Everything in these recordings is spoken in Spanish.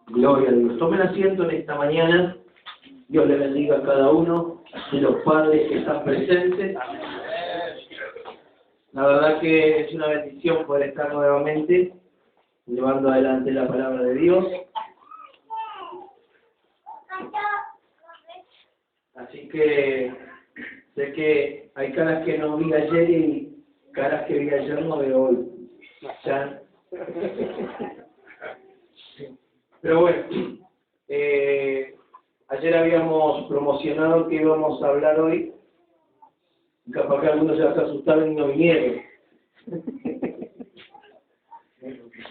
Gloria a Dios. Tomen asiento en esta mañana. Dios le bendiga a cada uno de los padres que están presentes. La verdad que es una bendición poder estar nuevamente llevando adelante la palabra de Dios. Así que sé que hay caras que no vi ayer y caras que vi ayer no veo hoy. ¿Ya? Pero bueno, ayer habíamos promocionado que íbamos a hablar hoy. Capaz que algunos se asustaron y no vinieron.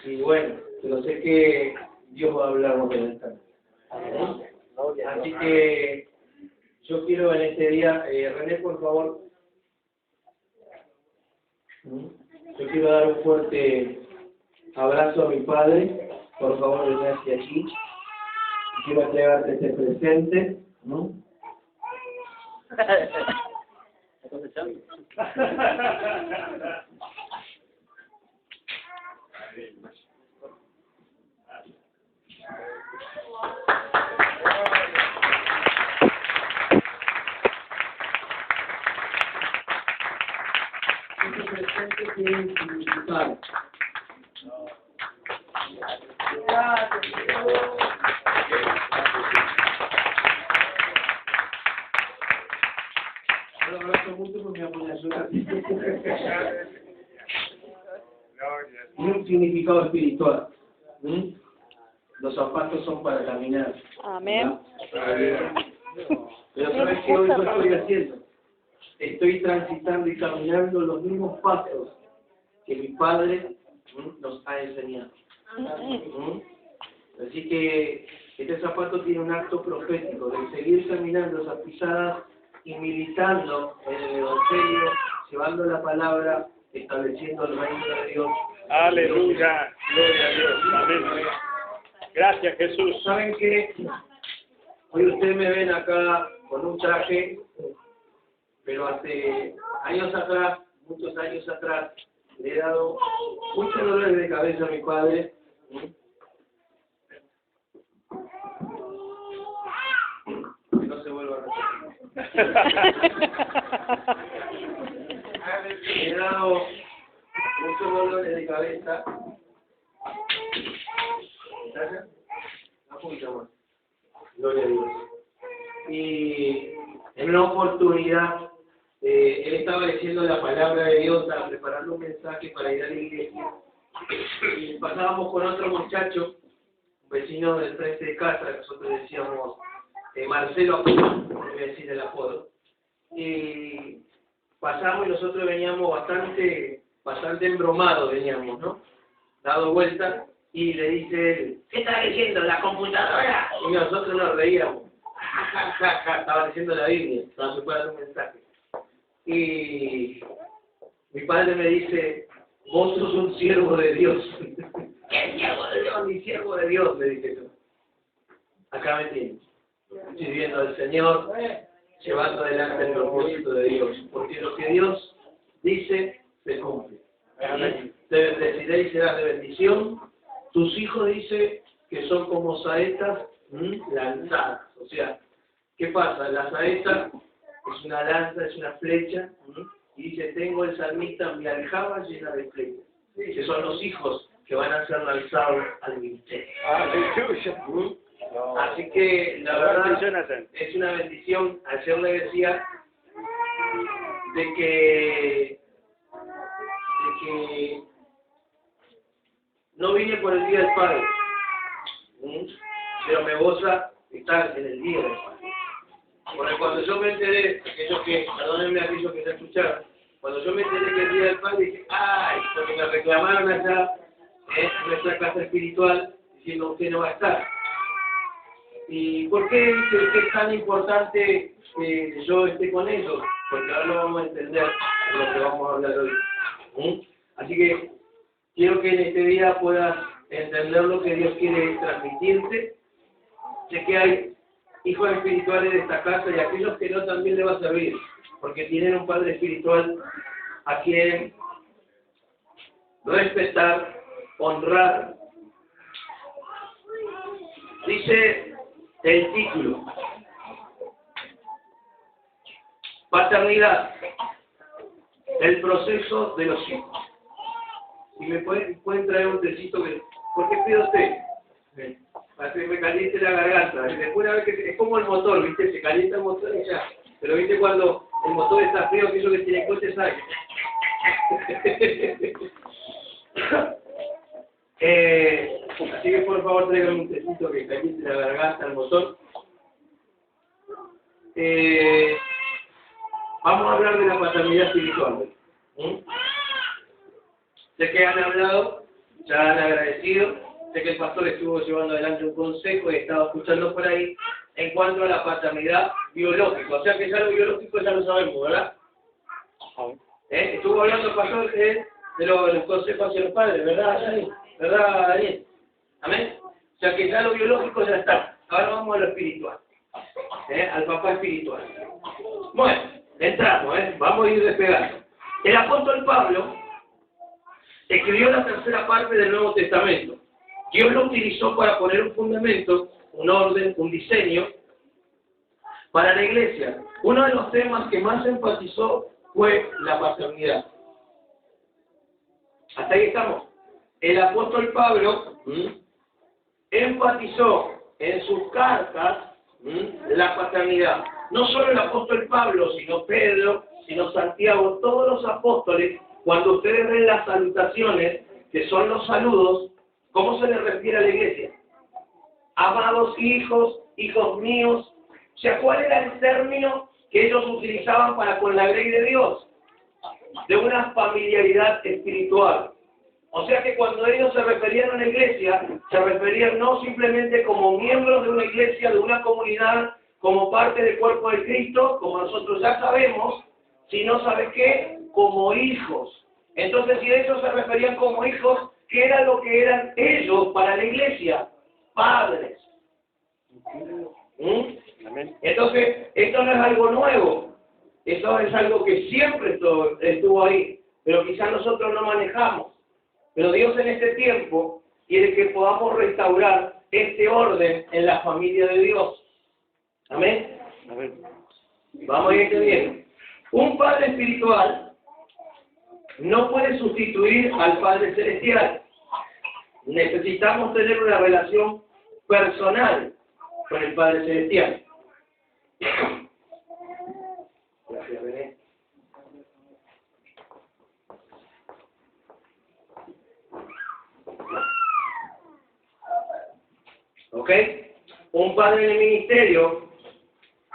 Y bueno, pero sé que Dios va a hablarnos de esta. Así que yo quiero en este día, René, por favor, yo quiero dar un fuerte abrazo a mi padre. Por favor, ven hacia aquí. Quiero entregarte este presente, ¿no? Este presente tiene un significado. Lo abrazo mucho porque me pone a llorar. Tiene un significado espiritual. Los zapatos son para caminar. Amén. Pero ¿sabes qué hoy yo estoy haciendo? Estoy transitando y caminando los mismos pasos que mi padre nos ha enseñado. Así que este zapato tiene un acto profético de seguir caminando esas pisadas y militando en el Evangelio, llevando la palabra, estableciendo el reino de Dios. Aleluya, gloria a Dios, amén. Gracias, Jesús. ¿Saben qué? Hoy ustedes me ven acá con un traje, pero hace años atrás, muchos años atrás, le he dado muchos dolores de cabeza a mi padre. Que no se vuelva a repetir. Le he dado muchos dolores de cabeza. ¿Gracias? Un poquito más. Gloria a Dios. Y en una oportunidad, él estaba leyendo la palabra de Dios, estaba preparando un mensaje para ir a la iglesia. Y pasábamos con otro muchacho, un vecino del frente de casa, que nosotros decíamos Marcelo, por decir el apodo. Y pasamos y nosotros veníamos bastante embromados, veníamos, ¿no? Dado vuelta, y le dice él, ¿qué está leyendo? ¿La computadora? Y nosotros nos reíamos. Estaba leyendo la Biblia, estaba preparando un mensaje. Y mi padre me dice, vos sos un siervo de Dios. ¿Qué siervo de Dios? Ni siervo de Dios, le dije yo. Acá me tienes, sirviendo al Señor, llevando adelante el propósito de Dios. Porque lo que Dios dice, se cumple. Te bendeciré y serás de bendición. Tus hijos dice que son como saetas lanzadas. O sea, ¿qué pasa? La saeta es una lanza, es una flecha, y dice, tengo el salmista mi aljaba llena de flechas. Que son los hijos que van a ser lanzados al ministerio. Así que la verdad es una bendición. Ayer le decía de que no vine por el Día del Padre, pero me goza estar en el Día del Padre. Porque cuando yo me enteré, perdónenme a aquellos que se escucharon, cuando yo me enteré que el Día del Padre, dije, ¡ay! Porque me reclamaron allá en nuestra casa espiritual, diciendo, usted no va a estar. ¿Y por qué dice que es tan importante que yo esté con ellos? Porque ahora lo vamos a entender en lo que vamos a hablar hoy. Así que quiero que en este día puedas entender lo que Dios quiere transmitirte. Sé que hay hijos espirituales de esta casa y aquellos que no también le va a servir, porque tienen un padre espiritual a quien respetar, honrar Dice el título: paternidad, el proceso de los hijos. Si me pueden traer un tecito, ¿por qué pide usted? Para que me caliente la garganta. Después una vez que es como el motor, ¿viste? Se calienta el motor y ya. Pero ¿viste cuando el motor está frío, que eso que tiene coche sale? Así que por favor traigan un tecito que caliente la garganta al motor. Vamos a hablar de la paternidad espiritual. Sé que han hablado, ya han agradecido, sé que el pastor estuvo llevando adelante un consejo y he estado escuchando por ahí en cuanto a la paternidad biológica. O sea que ya lo biológico ya lo sabemos, ¿verdad? Estuvo hablando el pastor de los consejos hacia los padres, ¿verdad, Daniel? ¿Verdad, Daniel? ¿Amén? O sea que ya lo biológico ya está. Ahora vamos a lo espiritual. Al papá espiritual. Bueno, entramos, vamos a ir despegando. El apóstol Pablo escribió la tercera parte del Nuevo Testamento. Dios lo utilizó para poner un fundamento, un orden, un diseño para la iglesia. Uno de los temas que más enfatizó fue la paternidad. Hasta ahí estamos. El apóstol Pablo enfatizó en sus cartas la paternidad. No solo el apóstol Pablo, sino Pedro, sino Santiago, todos los apóstoles, cuando ustedes ven las salutaciones, que son los saludos, ¿cómo se les refiere a la iglesia? Amados hijos, hijos míos. O sea, ¿cuál era el término que ellos utilizaban para con la grey de Dios? De una familiaridad espiritual. O sea que cuando ellos se referían a la iglesia, se referían no simplemente como miembros de una iglesia, de una comunidad, como parte del cuerpo de Cristo, como nosotros ya sabemos, sino, ¿sabe qué? Como hijos. Entonces, si ellos se referían como hijos, ¿qué era lo que eran ellos para la iglesia? Padres. Entonces, esto no es algo nuevo. Esto es algo que siempre estuvo ahí, pero quizás nosotros no manejamos. Pero Dios en este tiempo quiere que podamos restaurar este orden en la familia de Dios. ¿Amén? Amén. Vamos a ir entendiendo. Un padre espiritual no puede sustituir al Padre Celestial. Necesitamos tener una relación personal con el Padre Celestial. Gracias, Bené. ¿Ok? Un padre en el ministerio,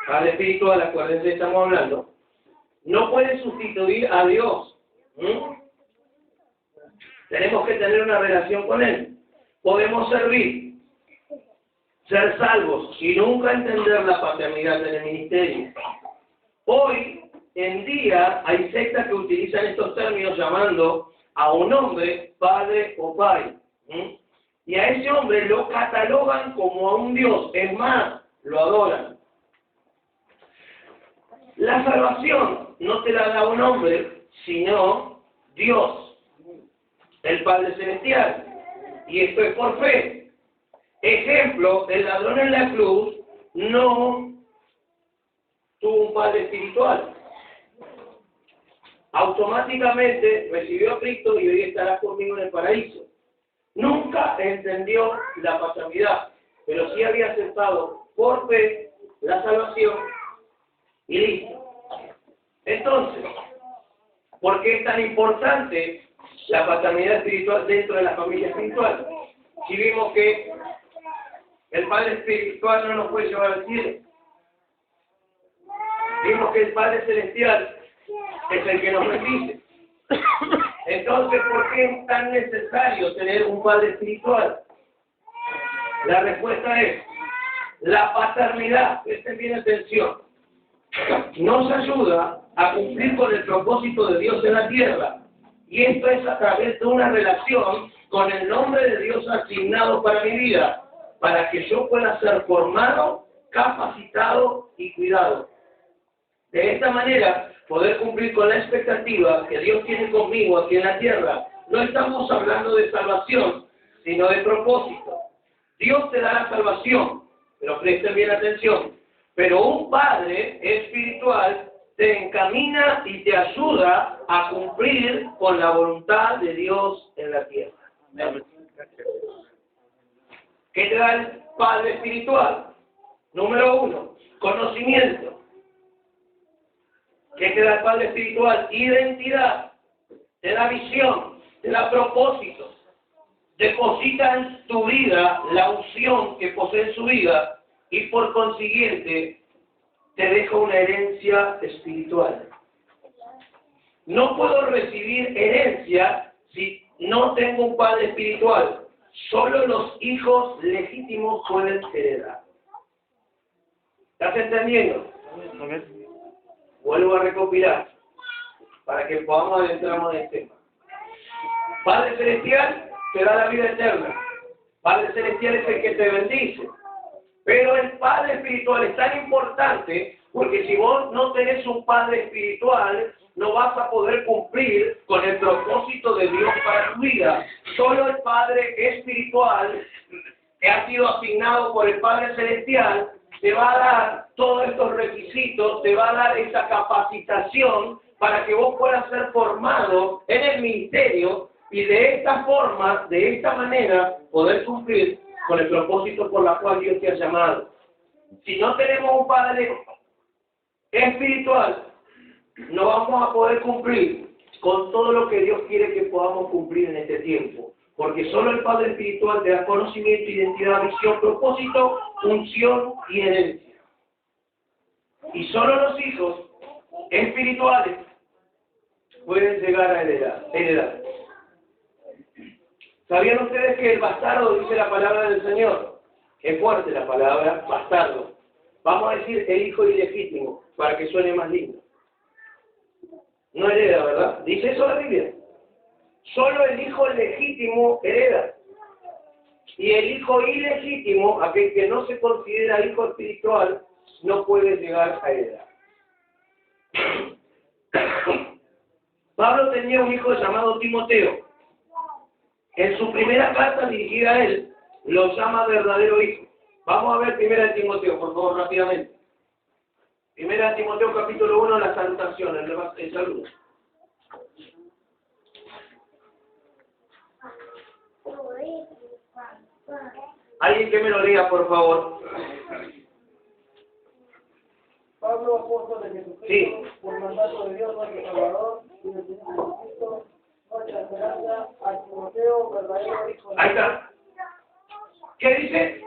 padre espiritual, acuérdense, estamos hablando, no puede sustituir a Dios. Tenemos que tener una relación con Él. Podemos servir, ser salvos y nunca entender la paternidad en el ministerio. Hoy en día hay sectas que utilizan estos términos llamando a un hombre padre o pai. Y a ese hombre lo catalogan como a un Dios. Es más, lo adoran. La salvación no te la da un hombre, sino Dios, el Padre Celestial. Y esto es por fe. Ejemplo, el ladrón en la cruz no tuvo un padre espiritual. Automáticamente recibió a Cristo y hoy estará conmigo en el paraíso. Nunca entendió la paternidad, pero sí había aceptado por fe la salvación y listo. Entonces, ¿por qué es tan importante la paternidad espiritual dentro de la familia espiritual? Si vimos que el Padre espiritual no nos puede llevar al cielo. Vimos que el Padre celestial es el que nos bendice. Entonces, ¿por qué es tan necesario tener un Padre espiritual? La respuesta es, la paternidad, presten bien atención, nos ayuda a cumplir con el propósito de Dios en la tierra. Y esto es a través de una relación con el nombre de Dios asignado para mi vida, para que yo pueda ser formado, capacitado y cuidado. De esta manera, poder cumplir con la expectativa que Dios tiene conmigo aquí en la tierra. No estamos hablando de salvación, sino de propósito. Dios te da la salvación, pero presten bien atención. Pero un padre espiritual te encamina y te ayuda a cumplir con la voluntad de Dios en la tierra. ¿Qué te da el padre espiritual? Número 1, conocimiento. ¿Qué te da el padre espiritual? Identidad. Te da visión, te da propósito. Deposita en tu vida la unción que posee en su vida y por consiguiente te deja una herencia espiritual. No puedo recibir herencia si no tengo un padre espiritual. Solo los hijos legítimos pueden heredar. ¿Estás entendiendo? Vuelvo a recopilar para que podamos adentrarnos en el tema. Padre Celestial te da la vida eterna. Padre Celestial es el que te bendice. Pero el Padre Espiritual es tan importante porque si vos no tenés un Padre Espiritual, no vas a poder cumplir con el propósito de Dios para tu vida. Solo el Padre Espiritual, que ha sido asignado por el Padre Celestial, te va a dar todos estos requisitos, te va a dar esa capacitación para que vos puedas ser formado en el ministerio y de esta forma, de esta manera, poder cumplir con el propósito por la cual Dios te ha llamado. Si no tenemos un Padre espiritual, no vamos a poder cumplir con todo lo que Dios quiere que podamos cumplir en este tiempo. Porque solo el Padre espiritual te da conocimiento, identidad, visión, propósito, función y herencia. Y solo los hijos espirituales pueden llegar a heredar. ¿Sabían ustedes que el bastardo dice la palabra del Señor? Es fuerte la palabra bastardo. Vamos a decir el hijo ilegítimo, para que suene más lindo. No hereda, ¿verdad? Dice eso la Biblia. Solo el hijo legítimo hereda. Y el hijo ilegítimo, aquel que no se considera hijo espiritual, no puede llegar a heredar. Pablo tenía un hijo llamado Timoteo. En su primera carta dirigida a él, lo llama verdadero hijo. Vamos a ver 1 Timoteo, por favor, rápidamente. 1 Timoteo capítulo 1, la salutación, el saludo. Alguien que me lo diga, por favor. Pablo, apóstol de Jesucristo, Sí. por mandato de Dios nuestro Salvador y del Señor Jesucristo, nuestra esperanza, a Timoteo, verdadero hijo de Ahí está. ¿Qué dice?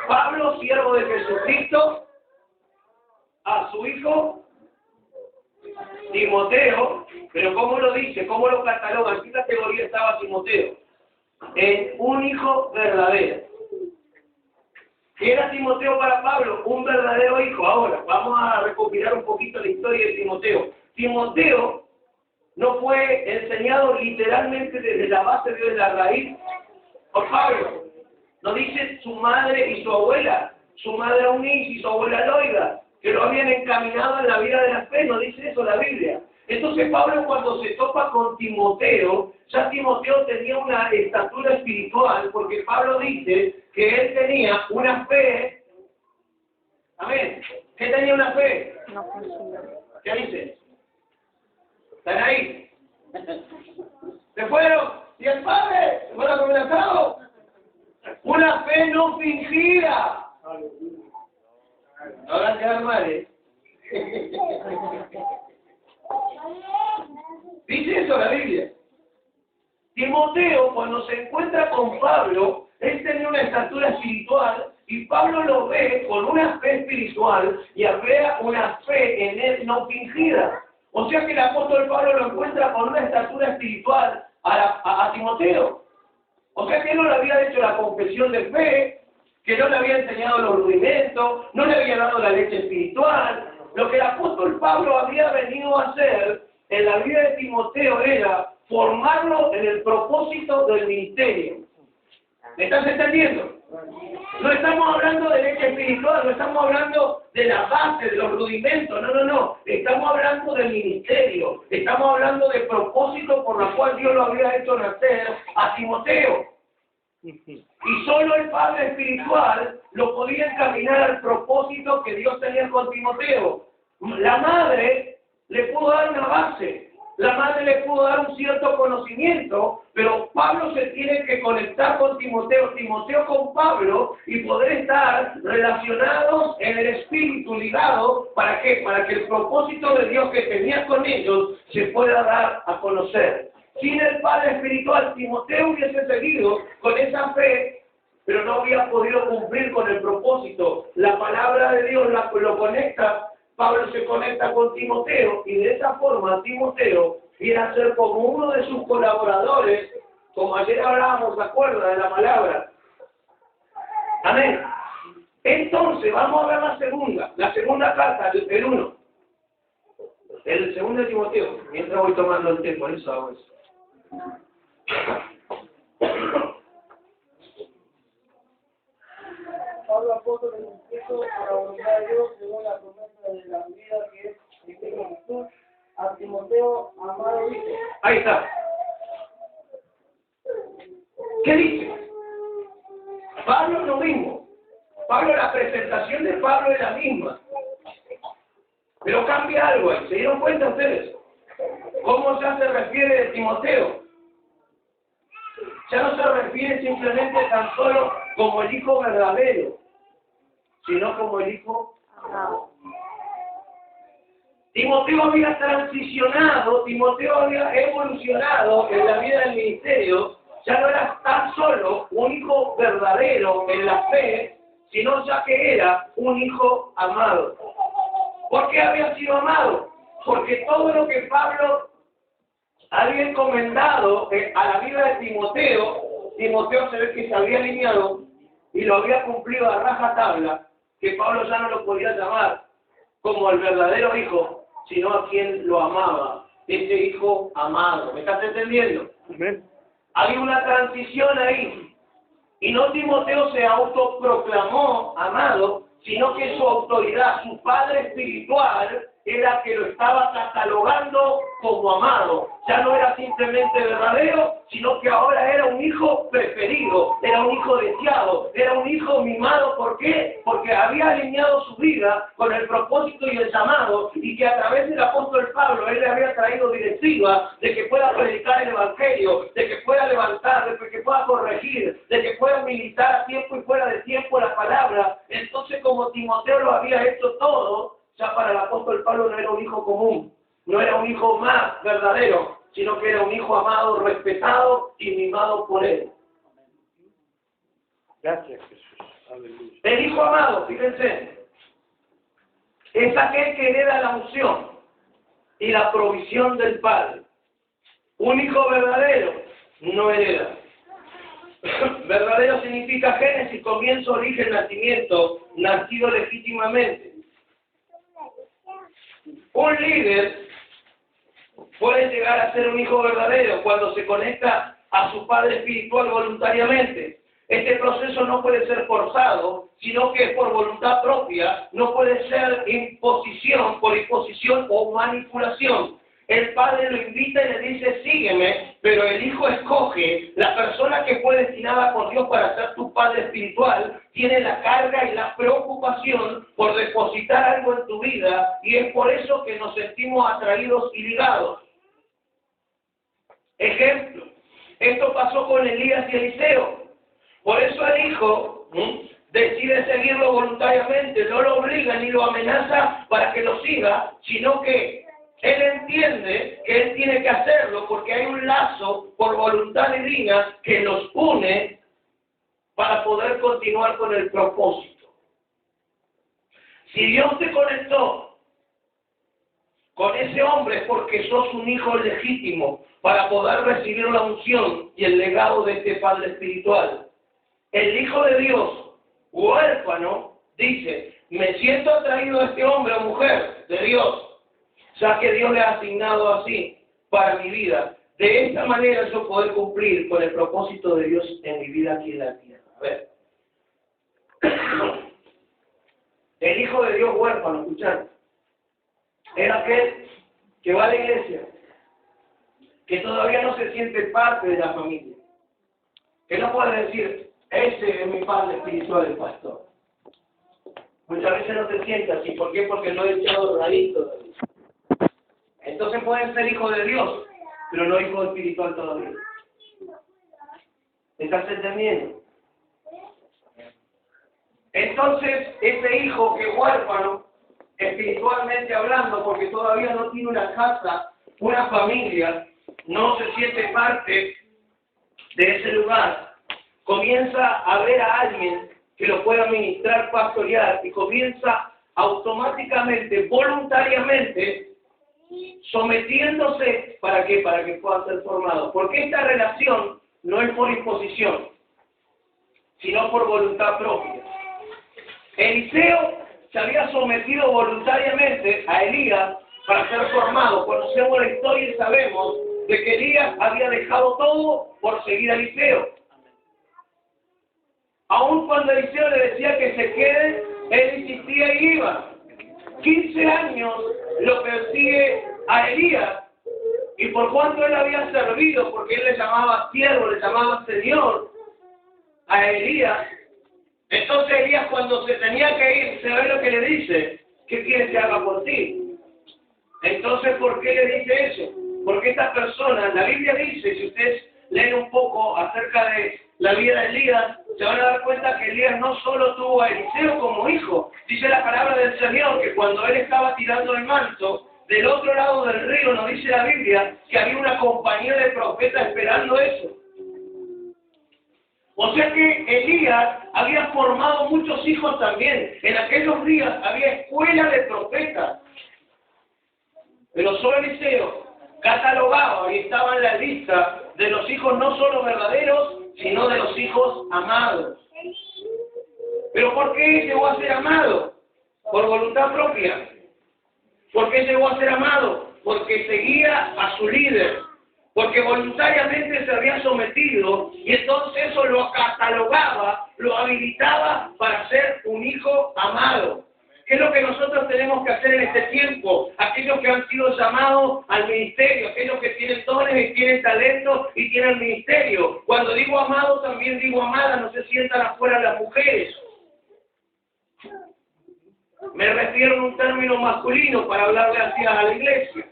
Pablo, siervo de Jesucristo, a su hijo Timoteo, pero ¿cómo lo dice? ¿Cómo lo cataloga? ¿En qué categoría estaba Timoteo? En un hijo verdadero. ¿Qué era Timoteo para Pablo? Un verdadero hijo. Ahora, vamos a recopilar un poquito la historia de Timoteo. Timoteo no fue enseñado literalmente desde la base, desde la raíz, por Pablo. No dice su madre y su abuela, su madre Eunice y su abuela Loida, que lo habían encaminado en la vida de la fe. No dice eso la Biblia. Entonces Pablo, cuando se topa con Timoteo, ya Timoteo tenía una estatura espiritual, porque Pablo dice que él tenía una fe. Amén. ¿Qué tenía una fe? No funciona. ¿Qué dice? ¿Están ahí? ¿Se fueron? ¿Y el padre? ¿Se fueron con el asado? Una fe no fingida. No van a quedar mal, ¿eh? Dice eso la Biblia. Timoteo, cuando se encuentra con Pablo, él tenía una estatura espiritual y Pablo lo ve con una fe espiritual y vea una fe en él no fingida. O sea que el apóstol Pablo lo encuentra con una estatura espiritual a Timoteo. O sea que él no le había hecho la confesión de fe, que no le había enseñado los rudimentos, no le había dado la leche espiritual. Lo que el apóstol Pablo había venido a hacer en la vida de Timoteo era formarlo en el propósito del ministerio. ¿Me estás entendiendo? No estamos hablando de leche espiritual, no estamos hablando de la base, de los rudimentos, no. Estamos hablando del ministerio, estamos hablando del propósito por el cual Dios lo había hecho nacer a Timoteo. Y solo el padre espiritual lo podía encaminar al propósito que Dios tenía con Timoteo. La madre le pudo dar una base, la madre le pudo dar un cierto conocimiento, pero Pablo se tiene que conectar con Timoteo, Timoteo con Pablo, y poder estar relacionados en el espíritu, ligados. ¿Para qué? Para que el propósito de Dios que tenía con ellos se pueda dar a conocer. Sin el padre espiritual, Timoteo hubiese seguido con esa fe, pero no había podido cumplir con el propósito. La palabra de Dios lo conecta. Pablo se conecta con Timoteo y de esa forma Timoteo viene a ser como uno de sus colaboradores, como ayer hablábamos, ¿de acuerdo? De la palabra. Amén. Entonces, vamos a ver la segunda carta, el 1. El segundo de Timoteo, mientras voy tomando el té, por eso hago eso. Pablo, apóstol de Jesucristo, por la voluntad de Dios, según la promesa de la vida que es en Cristo Jesús, a Timoteo, amado hijo. Ahí está. ¿Qué dice? Pablo es lo mismo. Pablo, la presentación de Pablo es la misma. Pero cambia algo ahí. ¿Se dieron cuenta ustedes? ¿Cómo ya se refiere de Timoteo? Ya no se refiere simplemente tan solo como el hijo verdadero, sino como el hijo amado. Timoteo había transicionado, Timoteo había evolucionado en la vida del ministerio. Ya no era tan solo un hijo verdadero en la fe, sino ya que era un hijo amado. ¿Por qué había sido amado? Porque todo lo que Pablo había encomendado a la vida de Timoteo, Timoteo se ve que se había alineado y lo había cumplido a rajatabla, que Pablo ya no lo podía llamar como el verdadero hijo, sino a quien lo amaba, ese hijo amado. ¿Me estás entendiendo? Amén. Hay una transición ahí. Y no Timoteo se autoproclamó amado, sino que su autoridad, su padre espiritual, era que lo estaba catalogando como amado. Ya no era simplemente verdadero, sino que ahora era un hijo preferido, era un hijo deseado, era un hijo mimado. ¿Por qué? Porque había alineado su vida con el propósito y el llamado, y que a través del apóstol Pablo, él le había traído directiva de que pueda predicar el evangelio, de que pueda levantar, de que pueda corregir, de que pueda militar a tiempo y fuera de tiempo la palabra. Entonces, como Timoteo lo había hecho todo, ya para el apóstol Pablo no era un hijo común, no era un hijo más verdadero, sino que era un hijo amado, respetado y mimado por él. Gracias, Jesús. Aleluya. El hijo amado, fíjense, es aquel que hereda la unción y la provisión del Padre. Un hijo verdadero no hereda. Verdadero significa génesis, comienzo, origen, nacimiento, nacido legítimamente. Un líder puede llegar a ser un hijo verdadero cuando se conecta a su padre espiritual voluntariamente. Este proceso no puede ser forzado, sino que es por voluntad propia, no puede ser por imposición o manipulación. El padre lo invita y le dice, sígueme, pero el hijo escoge. La persona que fue destinada por Dios para ser tu padre espiritual tiene la carga y la preocupación por depositar algo en tu vida, y es por eso que nos sentimos atraídos y ligados. Ejemplo, esto pasó con Elías y Eliseo. Por eso el hijo decide seguirlo voluntariamente, no lo obliga ni lo amenaza para que lo siga, sino que él entiende que él tiene que hacerlo porque hay un lazo por voluntad divina que los une para poder continuar con el propósito. Si Dios te conectó con ese hombre es porque sos un hijo legítimo para poder recibir la unción y el legado de este Padre espiritual. El Hijo de Dios, huérfano, dice, me siento atraído a este hombre o mujer de Dios, ya que Dios le ha asignado así para mi vida. De esta manera yo poder cumplir con el propósito de Dios en mi vida aquí en la tierra. A ver. El Hijo de Dios huérfano, escuchar, era aquel que va a la iglesia, que todavía no se siente parte de la familia, Que no puede decir, ese es mi padre espiritual, el pastor. Muchas veces no te sientas así. ¿Por qué? Porque no he echado raíz todavía. Entonces pueden ser hijos de Dios, pero no hijos espiritual todavía. ¿Estás entendiendo? Entonces, ese hijo que es huérfano, espiritualmente hablando, porque todavía no tiene una casa, una familia, no se siente parte de ese lugar, comienza a ver a alguien que lo pueda ministrar, pastorear, y comienza automáticamente, voluntariamente, sometiéndose, ¿para qué? Para que pueda ser formado. Porque esta relación no es por imposición, sino por voluntad propia. Eliseo se había sometido voluntariamente a Elías para ser formado. Conocemos la historia y sabemos de que Elías había dejado todo por seguir a Eliseo. Aun cuando Eliseo le decía que se quede, él insistía y iba. 15 años lo persigue a Elías, y por cuanto él había servido, porque él le llamaba siervo, le llamaba señor a Elías, entonces Elías cuando se tenía que ir, ¿sabe lo que le dice? ¿Qué quieres que haga por ti? Entonces, ¿por qué le dice eso? Porque esta persona, la Biblia dice, si ustedes leen un poco acerca de la vida de Elías, se van a dar cuenta que Elías no solo tuvo a Eliseo como hijo, dice la palabra del Señor que cuando él estaba tirando el manto, del otro lado del río, nos dice la Biblia, que había una compañía de profetas esperando eso. O sea que Elías había formado muchos hijos también. En aquellos días había escuela de profetas. Pero solo Eliseo catalogaba y estaba en la lista de los hijos no solo verdaderos, sino de los hijos amados. ¿Pero por qué llegó a ser amado? Por voluntad propia. ¿Por qué llegó a ser amado? Porque seguía a su líder. Porque voluntariamente se había sometido y entonces eso lo catalogaba, lo habilitaba para ser un hijo amado. ¿Qué es lo que nosotros tenemos que hacer en este tiempo? Aquellos que han sido llamados al ministerio, aquellos que tienen dones y tienen talento y tienen ministerio. Cuando digo amado, también digo amada, no se sientan afuera las mujeres. Me refiero a un término masculino para hablarle así a la iglesia.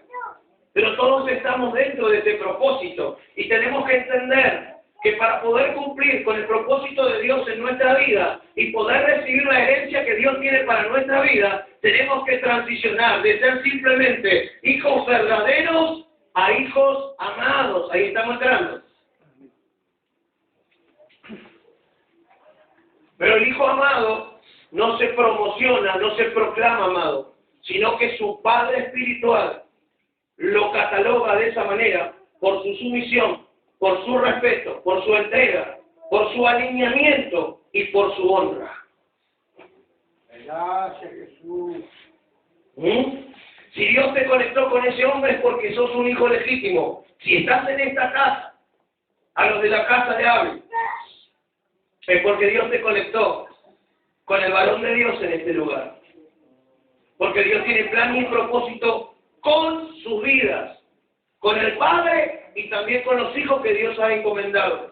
Pero todos estamos dentro de ese propósito y tenemos que entender que para poder cumplir con el propósito de Dios en nuestra vida y poder recibir la herencia que Dios tiene para nuestra vida, tenemos que transicionar de ser simplemente hijos verdaderos a hijos amados. Ahí estamos entrando. Pero el hijo amado no se promociona, no se proclama amado, sino que su padre espiritual lo cataloga de esa manera por su sumisión, por su respeto, por su entrega, por su alineamiento y por su honra. Gracias, Jesús. Si Dios te conectó con ese hombre es porque sos un hijo legítimo. Si estás en esta casa, a los de la casa de Abel, es porque Dios te conectó con el varón de Dios en este lugar. Porque Dios tiene plan y propósito con sus vidas, con el Padre y también con los hijos que Dios ha encomendado.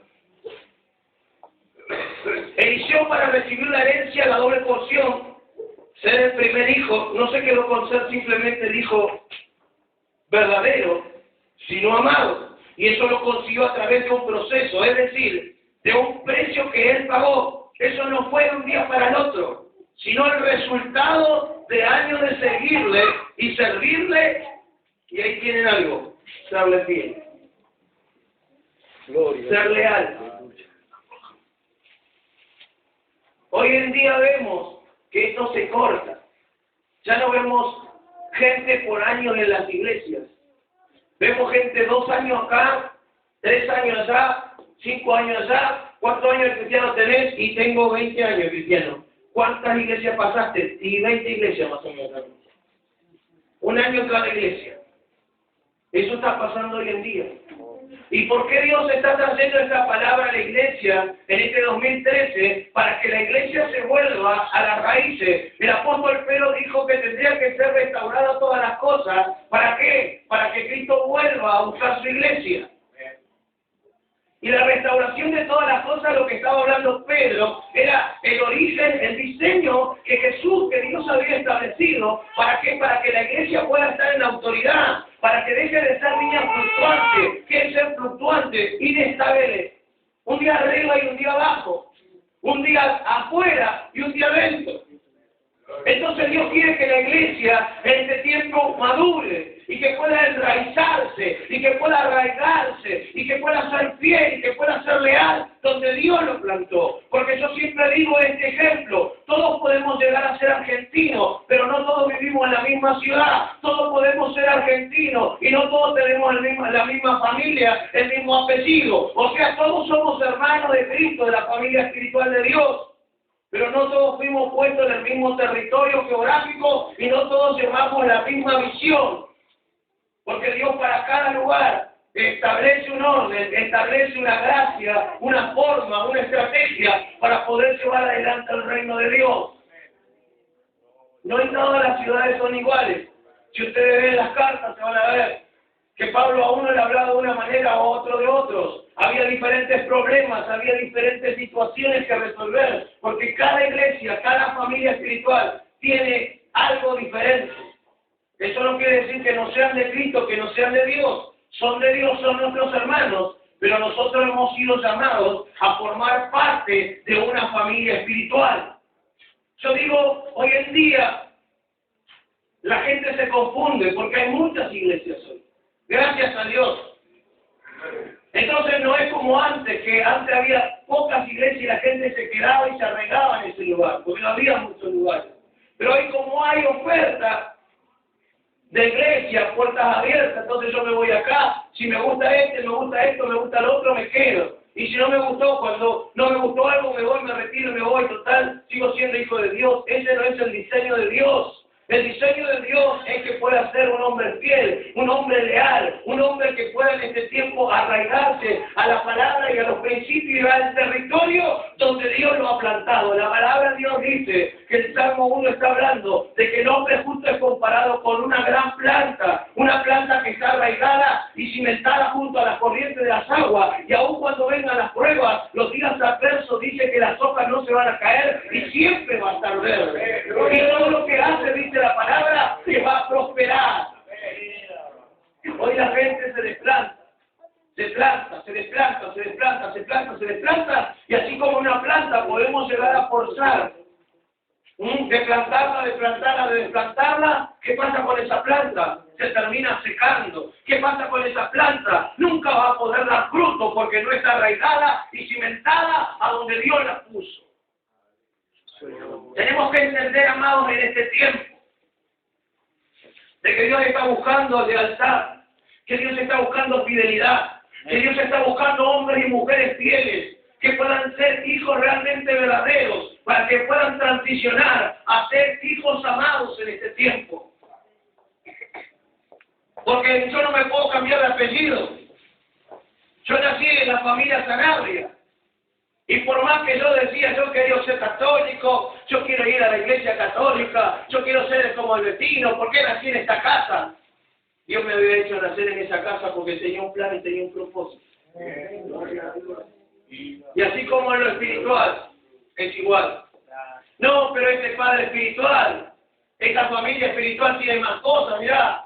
Eliseo, para recibir la herencia, la doble porción, ser el primer hijo, no se quedó con ser simplemente el hijo verdadero, sino amado. Y eso lo consiguió a través de un proceso, es decir, de un precio que él pagó. Eso no fue de un día para el otro, sino el resultado de años de seguirle y servirle, y ahí tienen algo, serle fiel, ser leal. Hoy en día vemos que esto se corta, ya no vemos gente por años en las iglesias, vemos gente 2 años acá, 3 años allá, 5 años allá. ¿Cuántos años de cristiano tenés? Y tengo 20 años de cristiano. ¿Cuántas iglesias pasaste? Y 20 iglesias más o menos. 1 año en cada iglesia. Eso está pasando hoy en día. ¿Y por qué Dios está trayendo esta palabra a la iglesia en este 2013? Para que la iglesia se vuelva a las raíces. El apóstol Pedro dijo que tendría que ser restaurada todas las cosas. ¿Para qué? Para que Cristo vuelva a buscar su iglesia. Y la restauración de todas las cosas, lo que estaba hablando Pedro, era el origen, el diseño que Jesús, que Dios había establecido. ¿Para qué? Para que la iglesia pueda estar en la autoridad, para que deje de ser niña fluctuante. ¿Qué es ser fluctuante? Inestable. Un día arriba y un día abajo. Un día afuera y un día adentro. Entonces Dios quiere que la iglesia en este tiempo madure y que pueda enraizarse y que pueda arraigarse y que pueda ser fiel y que pueda ser leal donde Dios lo plantó. Porque yo siempre digo este ejemplo, todos podemos llegar a ser argentinos, pero no todos vivimos en la misma ciudad. Todos podemos ser argentinos y no todos tenemos la misma familia, el mismo apellido. O sea, todos somos hermanos de Cristo, de la familia espiritual de Dios. Pero no todos fuimos puestos en el mismo territorio geográfico y no todos llevamos la misma visión. Porque Dios para cada lugar establece un orden, establece una gracia, una forma, una estrategia para poder llevar adelante el reino de Dios. No en todas las ciudades son iguales. Si ustedes ven las cartas se van a ver que Pablo a uno le hablaba de una manera, a otro de otros. Había diferentes problemas, había diferentes situaciones que resolver, porque cada iglesia, cada familia espiritual tiene algo diferente. Eso no quiere decir que no sean de Cristo, que no sean de Dios. Son de Dios, son nuestros hermanos, pero nosotros hemos sido llamados a formar parte de una familia espiritual. Yo digo, hoy en día, la gente se confunde porque hay muchas iglesias hoy. Gracias a Dios. Entonces no es como antes, que antes había pocas iglesias y la gente se quedaba y se arraigaba en ese lugar, porque no había muchos lugares. Pero hoy como hay oferta de iglesia, puertas abiertas, entonces yo me voy acá, si me gusta me gusta esto, me gusta lo otro, me quedo. Y si no me gustó, cuando no me gustó algo, me voy, me retiro, me voy, total, sigo siendo hijo de Dios. Ese no es el diseño de Dios. El diseño de Dios es que pueda ser un hombre fiel, un hombre leal, un hombre que pueda en este tiempo arraigarse a la palabra y a los principios y al territorio donde Dios lo ha plantado. La palabra de Dios dice que el Salmo 1 está hablando de que el hombre justo es comparado con una gran planta, una planta que está arraigada y cimentada junto a la corriente de las aguas, y aun cuando vengan las pruebas, los días adversos, dice que las hojas no se van a caer y siempre va a estar verde. Y todo lo que hace, dice la palabra, que va a prosperar. Hoy la gente se desplanta, se desplanta, y así como una planta podemos llegar a forzar, de desplantarla. ¿Qué pasa con esa planta? Se termina secando. ¿Qué pasa con esa planta? Nunca va a poder dar fruto porque no está arraigada y cimentada a donde Dios la puso. Tenemos que entender, amados, en este tiempo, de que Dios está buscando lealtad, que Dios está buscando fidelidad, que Dios está buscando hombres y mujeres fieles, que puedan ser hijos realmente verdaderos, para que puedan transicionar a ser hijos amados en este tiempo. Porque yo no me puedo cambiar de apellido. Yo nací en la familia Sanabria. Y por más que yo decía, yo quiero ser católico, yo quiero ir a la iglesia católica, yo quiero ser como el vecino, ¿por qué nací en esta casa? Dios me había hecho nacer en esa casa porque tenía un plan y tenía un propósito. Y así como en lo espiritual, es igual. No, pero este padre espiritual, esta familia espiritual tiene más cosas, mirá.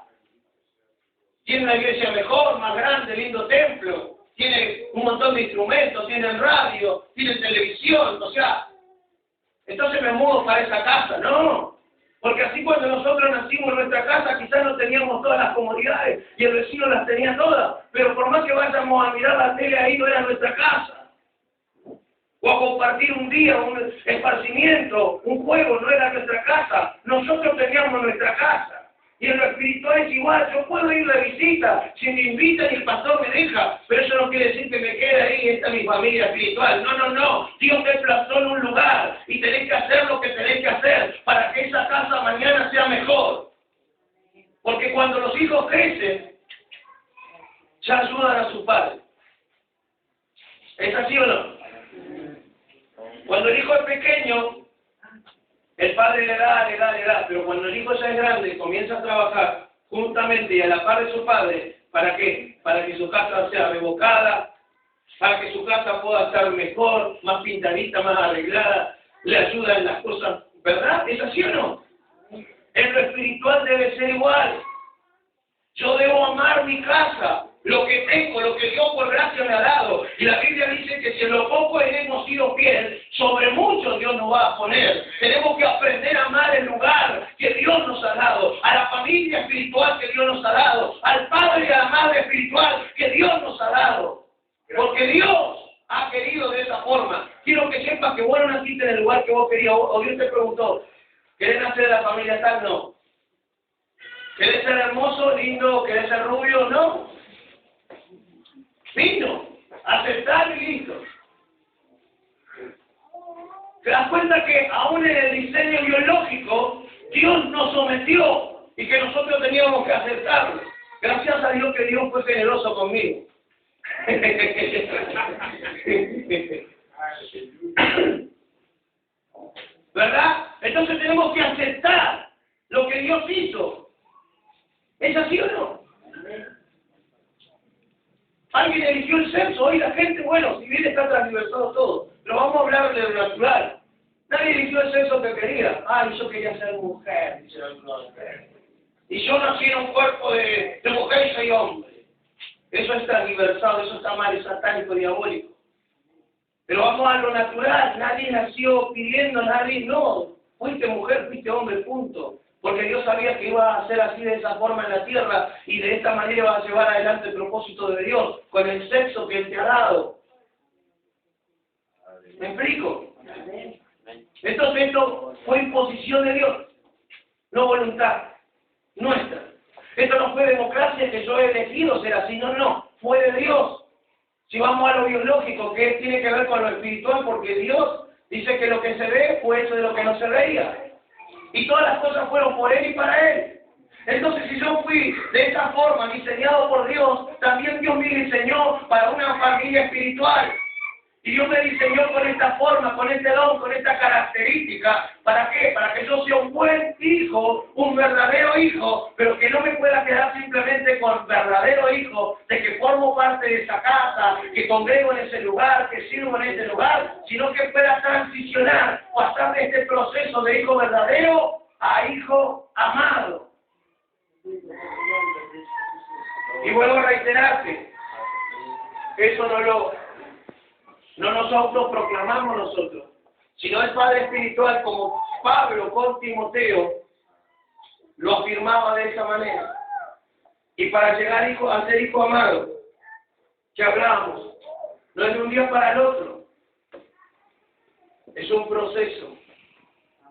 Tiene una iglesia mejor, más grande, lindo templo. Tiene un montón de instrumentos, tienen radio, tienen televisión, o sea, entonces me mudo para esa casa, no, porque así cuando nosotros nacimos en nuestra casa quizás no teníamos todas las comodidades y el vecino las tenía todas, pero por más que vayamos a mirar la tele ahí no era nuestra casa, o a compartir un día, un esparcimiento, un juego, no era nuestra casa, nosotros teníamos nuestra casa. Y en lo espiritual es igual, yo puedo ir de visita, si me invitan y el pastor me deja, pero eso no quiere decir que me quede ahí, esta es mi familia espiritual. No, Dios te plantó en un lugar y tenés que hacer lo que tenés que hacer para que esa casa mañana sea mejor. Porque cuando los hijos crecen, ya ayudan a su padre. ¿Es así o no? Cuando el hijo es pequeño, el padre le da, pero cuando el hijo ya es grande y comienza a trabajar juntamente y a la par de su padre, ¿para qué? Para que su casa sea revocada, para que su casa pueda estar mejor, más pintadita, más arreglada, le ayuda en las cosas, ¿verdad? ¿Es así o no? En lo espiritual debe ser igual. Yo debo amar mi casa, lo que tengo, lo que Dios por gracia me ha dado. Y la Biblia dice que si en lo poco hemos sido fiel, sobre mucho Dios nos va a poner. Tenemos que aprender a amar el lugar que Dios nos ha dado, a la familia espiritual que Dios nos ha dado, al padre y a la madre espiritual que Dios nos ha dado. Porque Dios ha querido de esa forma. Quiero que sepas que vos no naciste en el lugar que vos querías, o Dios te preguntó, ¿querés nacer de la familia tal? No. ¿Querés ser hermoso, lindo? ¿Querés ser rubio? No. Lindo. Aceptar y listo. ¿Te das cuenta que aún en el diseño biológico Dios nos sometió y que nosotros teníamos que aceptarlo? Gracias a Dios que Dios fue generoso conmigo. ¿Verdad? Entonces tenemos que aceptar lo que Dios hizo. ¿Es así o no? Alguien eligió el sexo, hoy la gente, bueno, si bien está transversado todo, pero vamos a hablar de lo natural. Nadie eligió el sexo que quería. Ay, yo quería ser mujer, dice la mujer. Y yo nací en un cuerpo de mujer y soy hombre. Eso es transversado, eso está mal, es satánico, diabólico. Pero vamos a lo natural, nadie nació pidiendo, nadie, no. Fuiste mujer, fuiste hombre, punto. Porque Dios sabía que iba a ser así de esa forma en la tierra y de esta manera iba a llevar adelante el propósito de Dios con el sexo que Él te ha dado. ¿Me explico? Entonces esto fue imposición de Dios, no voluntad nuestra. Esto no fue democracia que yo he elegido ser así, no, fue de Dios. Si vamos a lo biológico, que tiene que ver con lo espiritual, porque Dios dice que lo que se ve fue eso de lo que no se veía. Y todas las cosas fueron por Él y para Él. Entonces, si yo fui de esta forma diseñado por Dios, también Dios me diseñó para una familia espiritual. Y Dios me diseñó con esta forma, con este don, con esta característica. ¿Para qué? Para que yo sea un buen hijo, un verdadero hijo, pero que no me pueda quedar simplemente con verdadero hijo, de que formo parte de esa casa, que congrego en ese lugar, que sirvo en ese lugar, sino que pueda transicionar, pasar de este proceso de hijo verdadero a hijo amado. Y vuelvo a reiterarte, eso no nos autoproclamamos nosotros, sino el Padre Espiritual, como Pablo con Timoteo, lo afirmaba de esa manera. Y para llegar a ser hijo amado, que hablamos, no es de un día para el otro, es un proceso,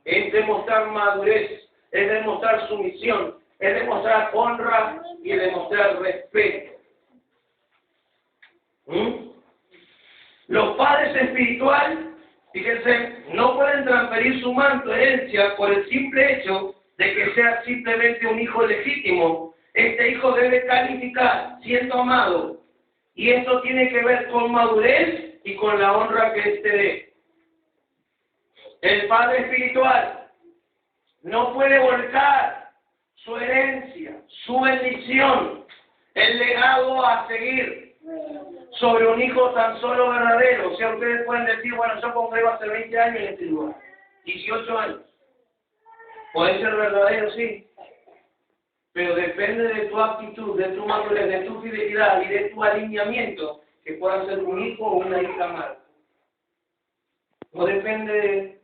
es demostrar madurez, es demostrar sumisión, es demostrar honra y es demostrar respeto. Los padres espirituales, fíjense, no pueden transferir su manto, herencia, por el simple hecho de que sea simplemente un hijo legítimo. Este hijo debe calificar siendo amado. Y esto tiene que ver con madurez y con la honra que éste dé. El padre espiritual no puede volcar su herencia, su bendición, el legado a seguir sobre un hijo tan solo verdadero. O sea, ustedes pueden decir, bueno, yo congrego hace 20 años en este lugar, 18 años. Puede ser verdadero, sí, pero depende de tu actitud, de tu madurez, de tu fidelidad y de tu alineamiento, que pueda ser un hijo o una hija amada. No depende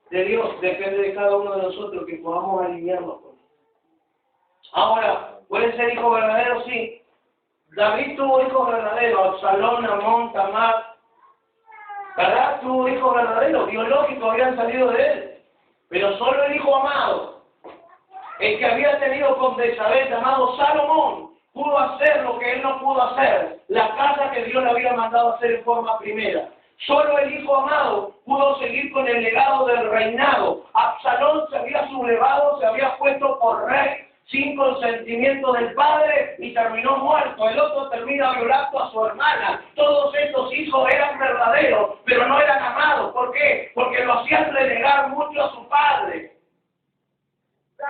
de Dios, depende de cada uno de nosotros que podamos alinearnos con Él. Ahora, ¿puede ser hijo verdadero? Sí. David tuvo hijos verdaderos, Absalón, Amón, Tamar, ¿verdad? Tuvo hijos verdaderos, biológicos, habían salido de él. Pero solo el hijo amado, el que había tenido con Betsabé, llamado Salomón, pudo hacer lo que él no pudo hacer, la casa que Dios le había mandado hacer en forma primera. Solo el hijo amado pudo seguir con el legado del reinado. Absalón se había sublevado, se había puesto por rey, sin consentimiento del padre y terminó muerto. El otro termina violando a su hermana. Todos estos hijos eran verdaderos, pero no eran amados. ¿Por qué? Porque lo hacían renegar mucho a su padre.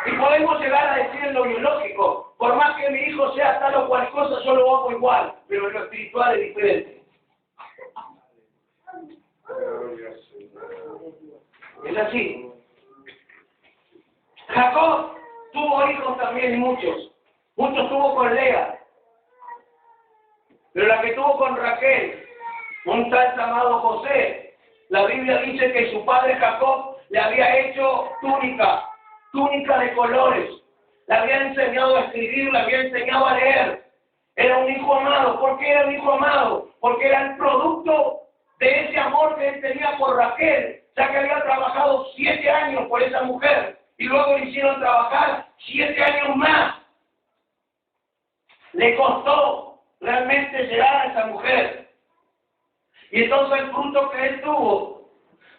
Y podemos llegar a decir en lo biológico, por más que mi hijo sea tal o cual cosa, yo lo hago igual, pero en lo espiritual es diferente. Es así. Jacob tuvo hijos también, muchos. Muchos tuvo con Lea. Pero la que tuvo con Raquel, un tal llamado José, la Biblia dice que su padre Jacob le había hecho túnica de colores. Le había enseñado a escribir, le había enseñado a leer. Era un hijo amado. ¿Por qué era un hijo amado? Porque era el producto de ese amor que él tenía por Raquel, ya que había trabajado 7 años por esa mujer y luego le hicieron trabajar 7 años más. Le costó realmente llegar a esa mujer. Y entonces el fruto que él tuvo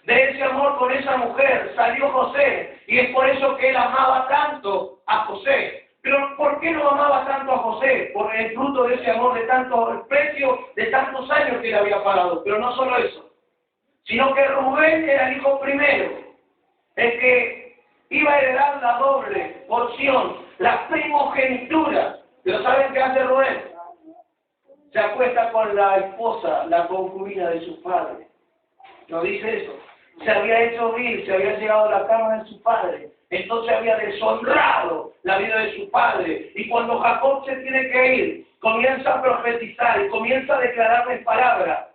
de ese amor con esa mujer salió José, y es por eso que él amaba tanto a José. Pero ¿por qué no amaba tanto a José? Por el fruto de ese amor, de tanto el precio, de tantos años que él había pagado. Pero no solo eso, sino que Rubén era el hijo primero, el que iba a heredar la doble porción, la primogenitura. ¿Pero saben qué hace Rubén? Se acuesta con la esposa, la concubina de su padre. ¿No dice eso? Se había hecho vil, se había llegado a la cama de su padre. Entonces había deshonrado la vida de su padre. Y cuando Jacob se tiene que ir, comienza a profetizar y comienza a declararles palabras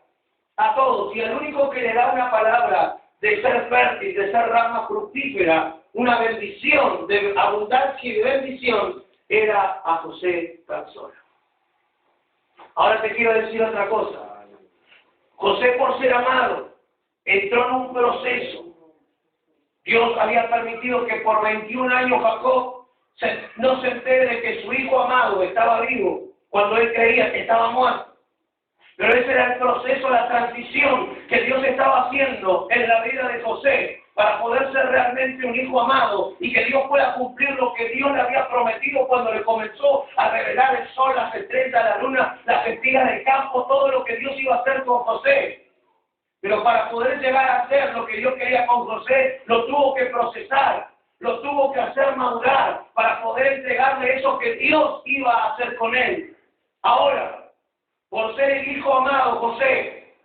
a todos. Y el único que le da una palabra de ser fértil, de ser rama fructífera, una bendición, de abundancia y de bendición, era a José tan solo. Ahora te quiero decir otra cosa. José, por ser amado, entró en un proceso. Dios había permitido que por 21 años Jacob no se entere de que su hijo amado estaba vivo cuando él creía que estaba muerto. Pero ese era el proceso, la transición que Dios estaba haciendo en la vida de José para poder ser realmente un hijo amado y que Dios pueda cumplir lo que Dios le había prometido cuando le comenzó a revelar el sol, las estrellas, la luna, las espigas del campo, todo lo que Dios iba a hacer con José. Pero para poder llegar a hacer lo que Dios quería con José, lo tuvo que procesar, lo tuvo que hacer madurar para poder entregarle eso que Dios iba a hacer con él. Ahora, por ser el hijo amado José,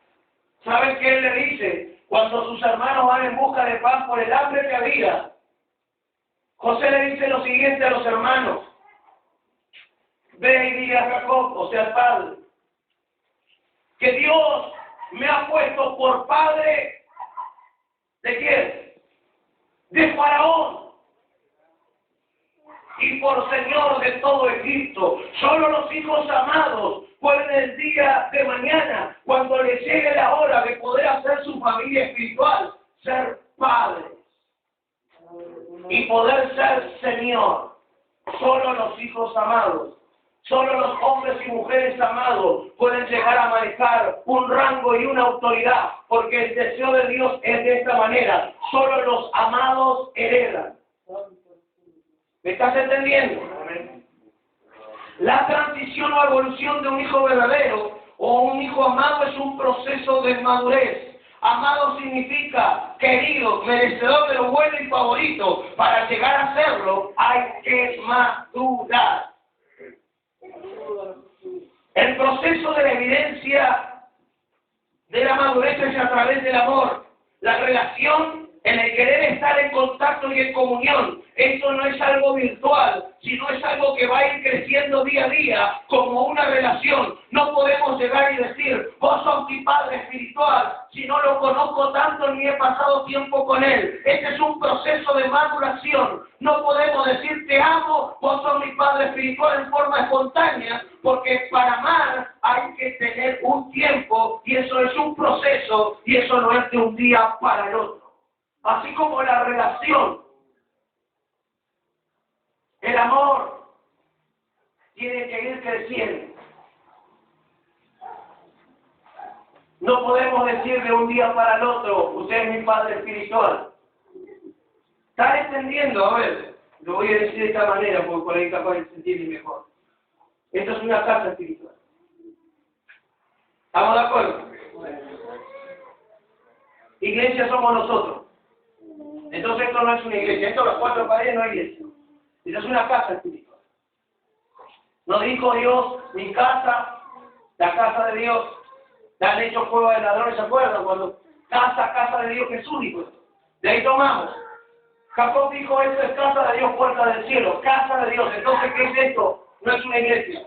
¿saben qué él le dice? Cuando sus hermanos van en busca de pan por el hambre que había, José le dice lo siguiente a los hermanos: ve y dile a Jacob, o sea al padre, que Dios me ha puesto por padre ¿de quién? De Faraón, y por señor de todo Egipto. Solo los hijos amados pueden el día de mañana, cuando les llegue la hora de poder hacer su familia espiritual, ser padres y poder ser señor. Solo los hijos amados, solo los hombres y mujeres amados pueden llegar a manejar un rango y una autoridad, porque el deseo de Dios es de esta manera. Solo los amados heredan. ¿Me estás entendiendo? La transición o evolución de un hijo verdadero o un hijo amado es un proceso de madurez. Amado significa querido, merecedor de lo bueno y favorito. Para llegar a serlo hay que madurar. El proceso de la evidencia de la madurez es a través del amor. La relación en el querer estar en contacto y en comunión. Esto no es algo virtual, sino es algo que va a ir creciendo día a día como una relación. No podemos llegar y decir, vos sos mi padre espiritual, si no lo conozco tanto ni he pasado tiempo con él. Este es un proceso de maduración. No podemos decir, te amo, vos sos mi padre espiritual en forma espontánea, porque para amar hay que tener un tiempo, y eso es un proceso, y eso no es de un día para el otro. Así como la relación, el amor tiene que ir creciendo. No podemos decir de un día para el otro, usted es mi padre espiritual. ¿Está entendiendo? A ver, lo voy a decir de esta manera, porque por ahí capaz de sentirme mejor. Esto es una casa espiritual. ¿Estamos de acuerdo? Iglesia somos nosotros. Entonces esto no es una iglesia, esto las 4 paredes no es iglesia. Esto es una casa espiritual. No dijo Dios, mi casa, la casa de Dios, la han hecho cueva de ladrones, ¿se acuerdan? Cuando Casa de Dios, Jesús dijo esto. De ahí tomamos. Jacob dijo, esto es casa de Dios, puerta del cielo, casa de Dios. Entonces, ¿qué es esto? No es una iglesia.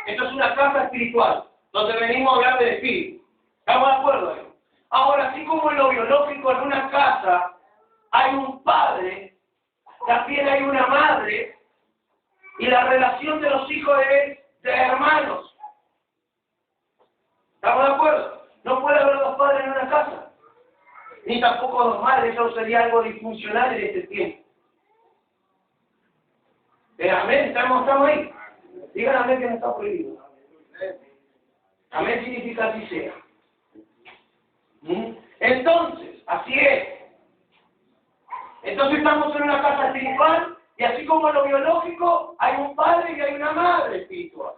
Esto es una casa espiritual, donde venimos a hablar del espíritu. ¿Estamos de acuerdo? Ahora, así como en lo biológico, en una casa hay un padre, también hay una madre, y la relación de los hijos es de hermanos. ¿Estamos de acuerdo? No puede haber dos padres en una casa, ni tampoco dos madres, eso sería algo disfuncional en este tiempo. Amén, estamos ahí. Digan amén que no está prohibido. Amén significa así sea. Entonces, así es. Entonces estamos en una casa espiritual y así como en lo biológico hay un padre y hay una madre espiritual.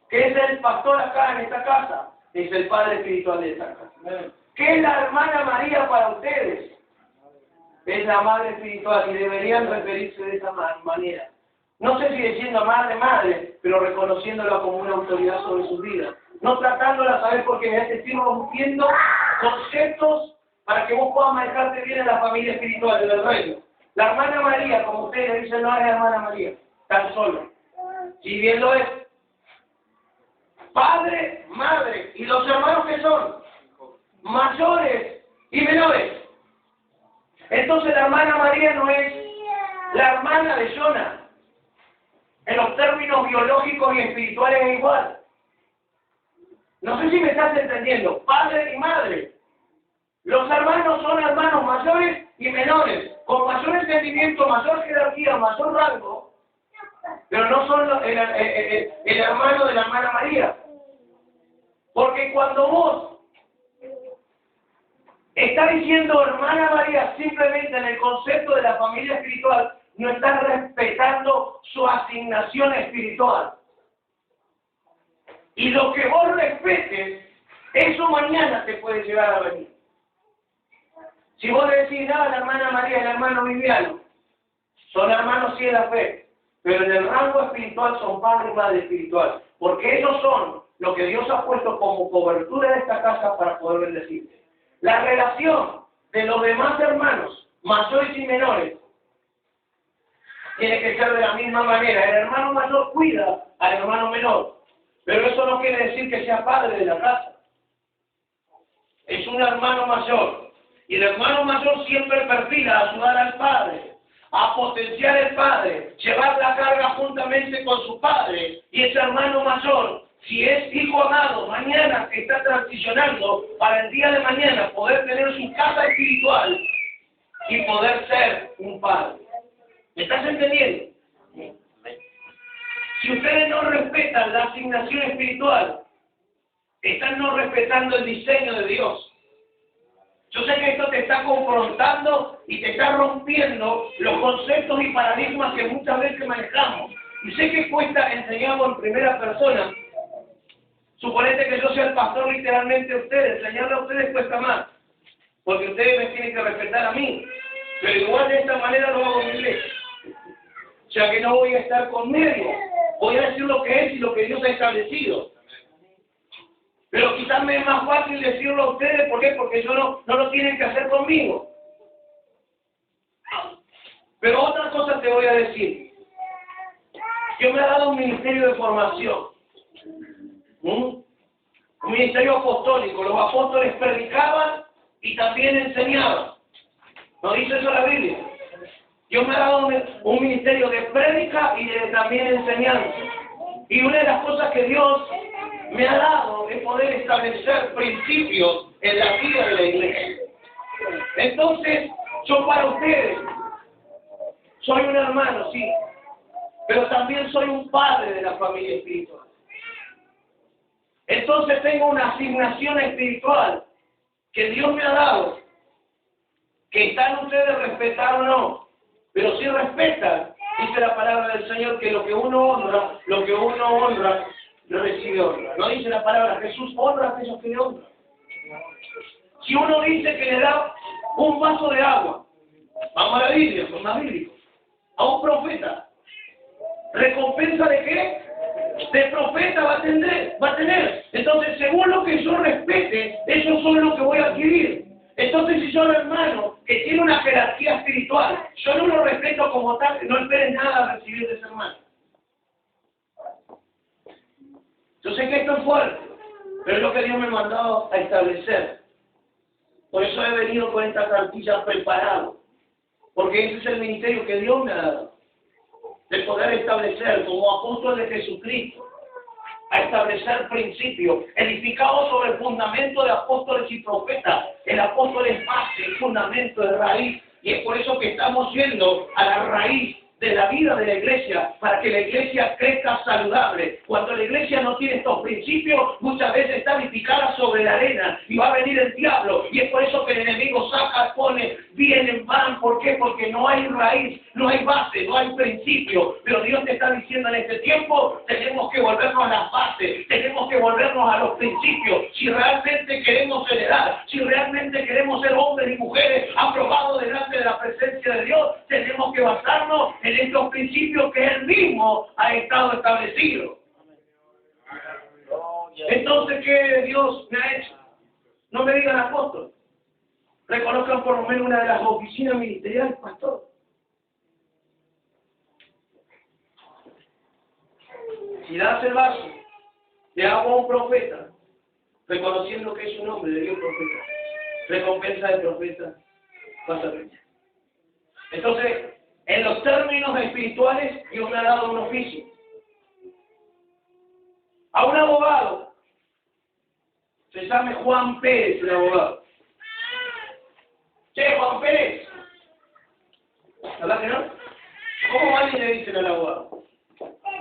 ¿Qué es el pastor acá en esta casa? Es el padre espiritual de esta casa. ¿Qué es la hermana María para ustedes? Es la madre espiritual y deberían referirse de esa manera. No sé si diciendo madre, pero reconociéndola como una autoridad sobre sus vidas. No tratándola, ¿sabes? Porque en este tiempo vamos viendo conceptos para que vos puedas manejarte bien en la familia espiritual del reino. La hermana María, como ustedes le dicen, no es la hermana María, tan solo. Si bien lo es. Padre, madre, y los hermanos que son mayores y menores. Entonces la hermana María no es la hermana de Jonás. En los términos biológicos y espirituales es igual. No sé si me estás entendiendo. Padre y madre. Los hermanos son hermanos mayores y menores, con mayor entendimiento, mayor jerarquía, mayor rango, pero no son el hermano de la hermana María. Porque cuando vos estás diciendo hermana María simplemente en el concepto de la familia espiritual, no estás respetando su asignación espiritual. Y lo que vos respetes, eso mañana te puede llegar a venir. Si vos le decís, nada, la hermana María y el hermano Viviano, son hermanos sí de la fe, pero en el rango espiritual son padre y madre espiritual, porque ellos son lo que Dios ha puesto como cobertura de esta casa para poder bendecirte. La relación de los demás hermanos, mayores y menores, tiene que ser de la misma manera. El hermano mayor cuida al hermano menor, pero eso no quiere decir que sea padre de la casa. Es un hermano mayor. Y el hermano mayor siempre perfila a ayudar al padre, a potenciar el padre, llevar la carga juntamente con su padre. Y ese hermano mayor, si es hijo amado, mañana que está transicionando para el día de mañana poder tener su casa espiritual y poder ser un padre. ¿Me estás entendiendo? Si ustedes no respetan la asignación espiritual, están no respetando el diseño de Dios. Yo sé que esto te está confrontando y te está rompiendo los conceptos y paradigmas que muchas veces manejamos. Y sé que cuesta enseñarlo en primera persona. Suponete que yo sea el pastor literalmente de ustedes. Enseñarle a ustedes cuesta más. Porque ustedes me tienen que respetar a mí. Pero igual de esta manera lo hago en inglés. O sea que no voy a estar con medio. Voy a decir lo que es y lo que Dios ha establecido. Pero quizás me es más fácil decirlo a ustedes. ¿Por qué? Porque yo no lo tienen que hacer conmigo. Pero otra cosa te voy a decir. Dios me ha dado un ministerio de formación. Un ministerio apostólico. Los apóstoles predicaban y también enseñaban. ¿No dice eso la Biblia? Dios me ha dado un ministerio de prédica y de también enseñanza. Y una de las cosas que Dios me ha dado es poder establecer principios en la vida de la iglesia. Entonces, yo para ustedes soy un hermano, sí, pero también soy un padre de la familia espiritual. Entonces tengo una asignación espiritual que Dios me ha dado, que están ustedes respetar o no, pero si respetan, dice la palabra del Señor que lo que uno honra, recibe honra. No dice la palabra, Jesús honra a aquellos que le honran. Si uno dice que le da un vaso de agua, vamos a la Biblia, son más bíblicos, a un profeta, ¿recompensa de qué? de profeta va a tener. Entonces, según lo que yo respete, eso son lo que voy a adquirir. Entonces, si yo un hermano que tiene una jerarquía espiritual, yo no lo respeto como tal, no esperen nada a recibir de ese hermano. Yo sé que esto es fuerte, pero es lo que Dios me ha mandado a establecer. Por eso he venido con esta cartilla preparado, porque ese es el ministerio que Dios me ha dado, de poder establecer como apóstol de Jesucristo, a establecer principios edificados sobre el fundamento de apóstoles y profetas. El apóstol es base, el fundamento de raíz, y es por eso que estamos yendo a la raíz de la vida de la iglesia, para que la iglesia crezca saludable. Cuando la iglesia no tiene estos principios, muchas veces está edificada sobre la arena, y va a venir el diablo, y es por eso que el enemigo saca, pone, viene, van. ¿Por qué? Porque no hay raíz, no hay base, no hay principio. Pero Dios te está diciendo en este tiempo, tenemos que volvernos a las bases, tenemos que volvernos a los principios. Si realmente queremos heredar, si realmente queremos ser hombres y mujeres aprobados delante de la presencia de Dios, tenemos que basarnos en estos principios que Él mismo ha estado establecido. Entonces, ¿qué Dios me ha hecho? No me digan apóstol. Reconozcan por lo menos una de las oficinas ministeriales, pastor. Si das el vaso de agua a un profeta, reconociendo que es un hombre de Dios profeta, recompensa del profeta vas a tener. Entonces, en los términos espirituales, Dios me ha dado un oficio. A un abogado, se llama Juan Pérez, el abogado. Che, Juan Pérez. ¿Verdad que no? ¿Cómo alguien le dicen al abogado?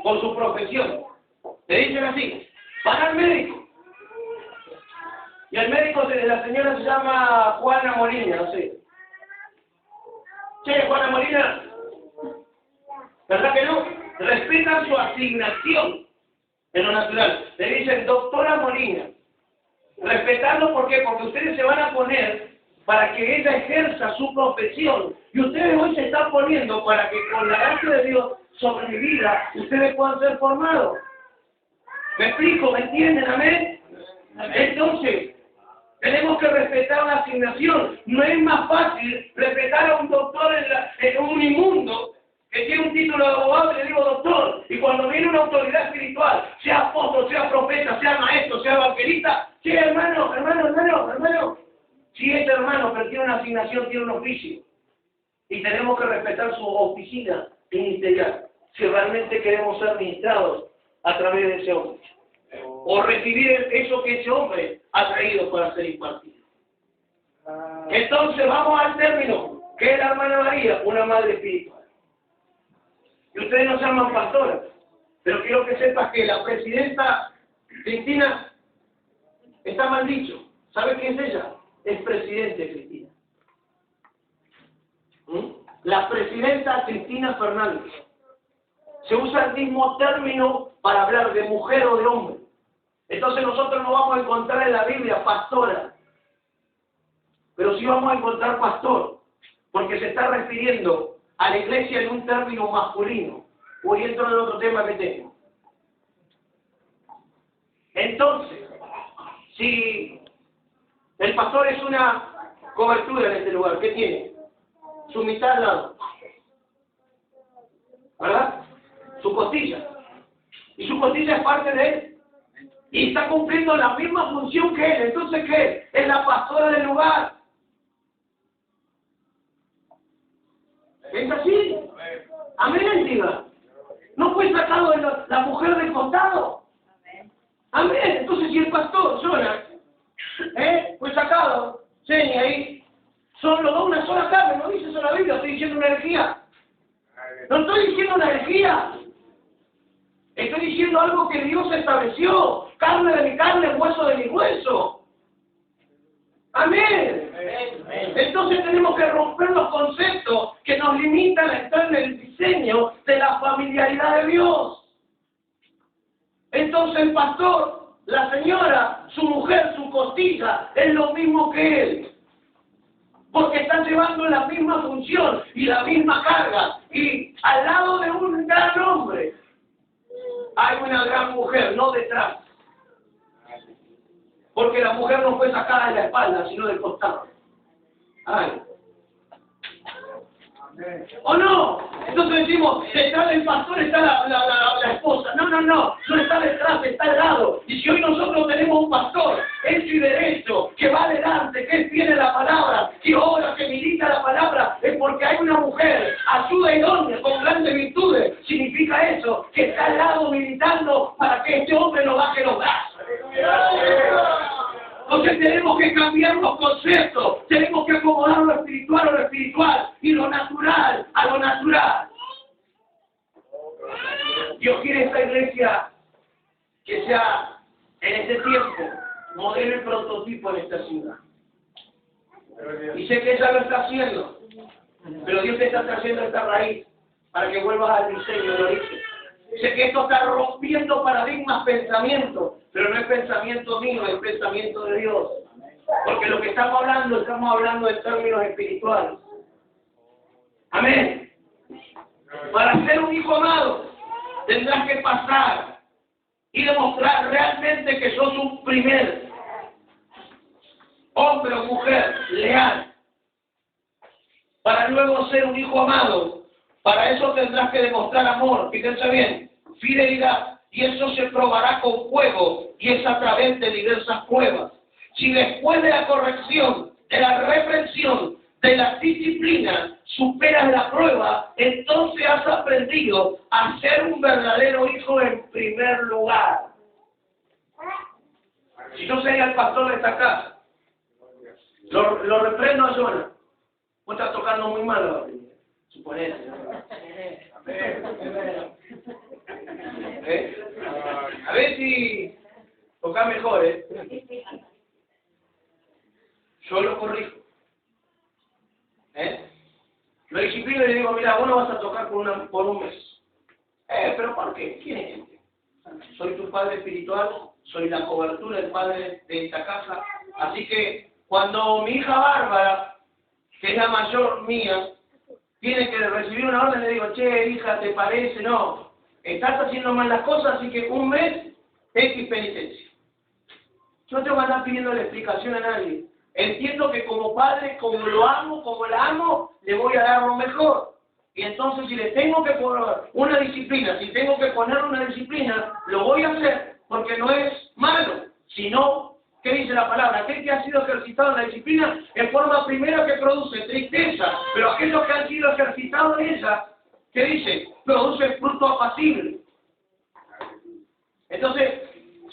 Por su profesión. Le dicen así, van al médico. Y el médico de la señora se llama Juana Molina, no sé. Che, Juana Molina. ¿Verdad que no? Respetan su asignación en lo natural. Le dicen, doctora Molina. Respetando, ¿por qué? Porque ustedes se van a poner para que ella ejerza su profesión. Y ustedes hoy se están poniendo para que con la gracia de Dios sobre mi vida, ustedes puedan ser formados. ¿Me explico? ¿Me entienden? ¿Amén? Entonces, tenemos que respetar una asignación. No es más fácil respetar a un doctor en un inmundo que tiene un título de abogado y le digo doctor, y cuando viene una autoridad espiritual, sea apóstol, sea profeta, sea maestro, sea evangelista, sí, hermano, si este hermano pero tiene una asignación, tiene un oficio, y tenemos que respetar su oficina ministerial, si realmente queremos ser ministrados a través de ese hombre, o recibir eso que ese hombre ha traído para ser impartido. Entonces vamos al término, que es la hermana María, una madre espiritual. Y ustedes no se llaman pastoras, pero quiero que sepas que la presidenta Cristina está mal dicho. ¿Sabe qué es ella? Es presidente Cristina. La presidenta Cristina Fernández. Se usa el mismo término para hablar de mujer o de hombre. Entonces nosotros no vamos a encontrar en la Biblia pastora, pero sí vamos a encontrar pastor, porque se está refiriendo a la iglesia en un término masculino. Hoy entro en el otro tema que tengo. Entonces, si el pastor es una cobertura en este lugar, ¿qué tiene? Su mitad al lado, ¿verdad? Su costilla. Y su costilla es parte de él. Y está cumpliendo la misma función que él. Entonces, ¿qué? Es la pastora del lugar. ¿Es así? Amén, diga. ¿No fue sacado de la mujer del costado? Amén. Entonces, si el pastor, Jonas, fue sacado, seña ahí, son los dos una sola carne, no dice eso la Biblia, estoy diciendo una herejía. No estoy diciendo una herejía. Estoy diciendo algo que Dios estableció. Carne de mi carne, hueso de mi hueso. Amén. Entonces tenemos que romper los conceptos que nos limitan a estar en el diseño de la familiaridad de Dios. Entonces el pastor, la señora, su mujer, su costilla, es lo mismo que él. Porque están llevando la misma función y la misma carga. Y al lado de un gran hombre, hay una gran mujer, no detrás. Porque la mujer no fue sacada de la espalda, sino del costado. Ay. ¿O no? Entonces decimos, detrás del pastor está la esposa. No, no, no. No está detrás, está al lado. Y si hoy nosotros tenemos un pastor hecho y derecho, que va adelante, que tiene la palabra, que ora, que milita la palabra, es porque hay una mujer, ayuda idónea, con grandes virtudes. Significa eso, que está al lado militando para que este hombre no baje los brazos. Entonces tenemos que cambiar los conceptos, tenemos que acomodar lo espiritual a lo espiritual y lo natural a lo natural. Dios quiere esta iglesia que sea en este tiempo modelo y prototipo en esta ciudad. Y sé que ella lo está haciendo, pero Dios te está trayendo esta raíz para que vuelvas al diseño de origen. Sé que esto está rompiendo paradigmas, pensamientos, pero no es pensamiento mío, es pensamiento de Dios. Porque lo que estamos hablando en términos espirituales. Amén. Para ser un hijo amado, tendrás que pasar y demostrar realmente que sos un primer hombre o mujer leal. Para luego ser un hijo amado, para eso tendrás que demostrar amor, fíjense bien, fidelidad, y eso se probará con fuego, y es a través de diversas pruebas. Si después de la corrección, de la reprensión, de la disciplina, superas la prueba, entonces has aprendido a ser un verdadero hijo en primer lugar. Si yo sería el pastor de esta casa, lo reprendo a Jonah. Vos estás tocando muy mal ahora. Suponete. A ver si toca mejor, Yo lo corrijo. Lo disciplino y le digo, mira, vos no vas a tocar por un mes. ¿Pero por qué? ¿Quién es este? Soy tu padre espiritual, soy la cobertura del padre de esta casa. Así que cuando mi hija Bárbara, que es la mayor mía, tiene que recibir una orden, le digo, che, hija, ¿te parece? No, estás haciendo mal las cosas, así que un mes, X penitencia. Yo no tengo que andar pidiéndole explicación a nadie. Entiendo que como padre, como lo amo, como la amo, le voy a dar lo mejor. Y entonces si le tengo que poner una disciplina, si tengo que poner una disciplina, lo voy a hacer, porque no es malo, sino, ¿qué dice la palabra? Aquel que ha sido ejercitado en la disciplina, en forma primera que produce tristeza, pero aquellos que han sido ejercitados en ella, ¿qué dice? Produce fruto apacible. Entonces,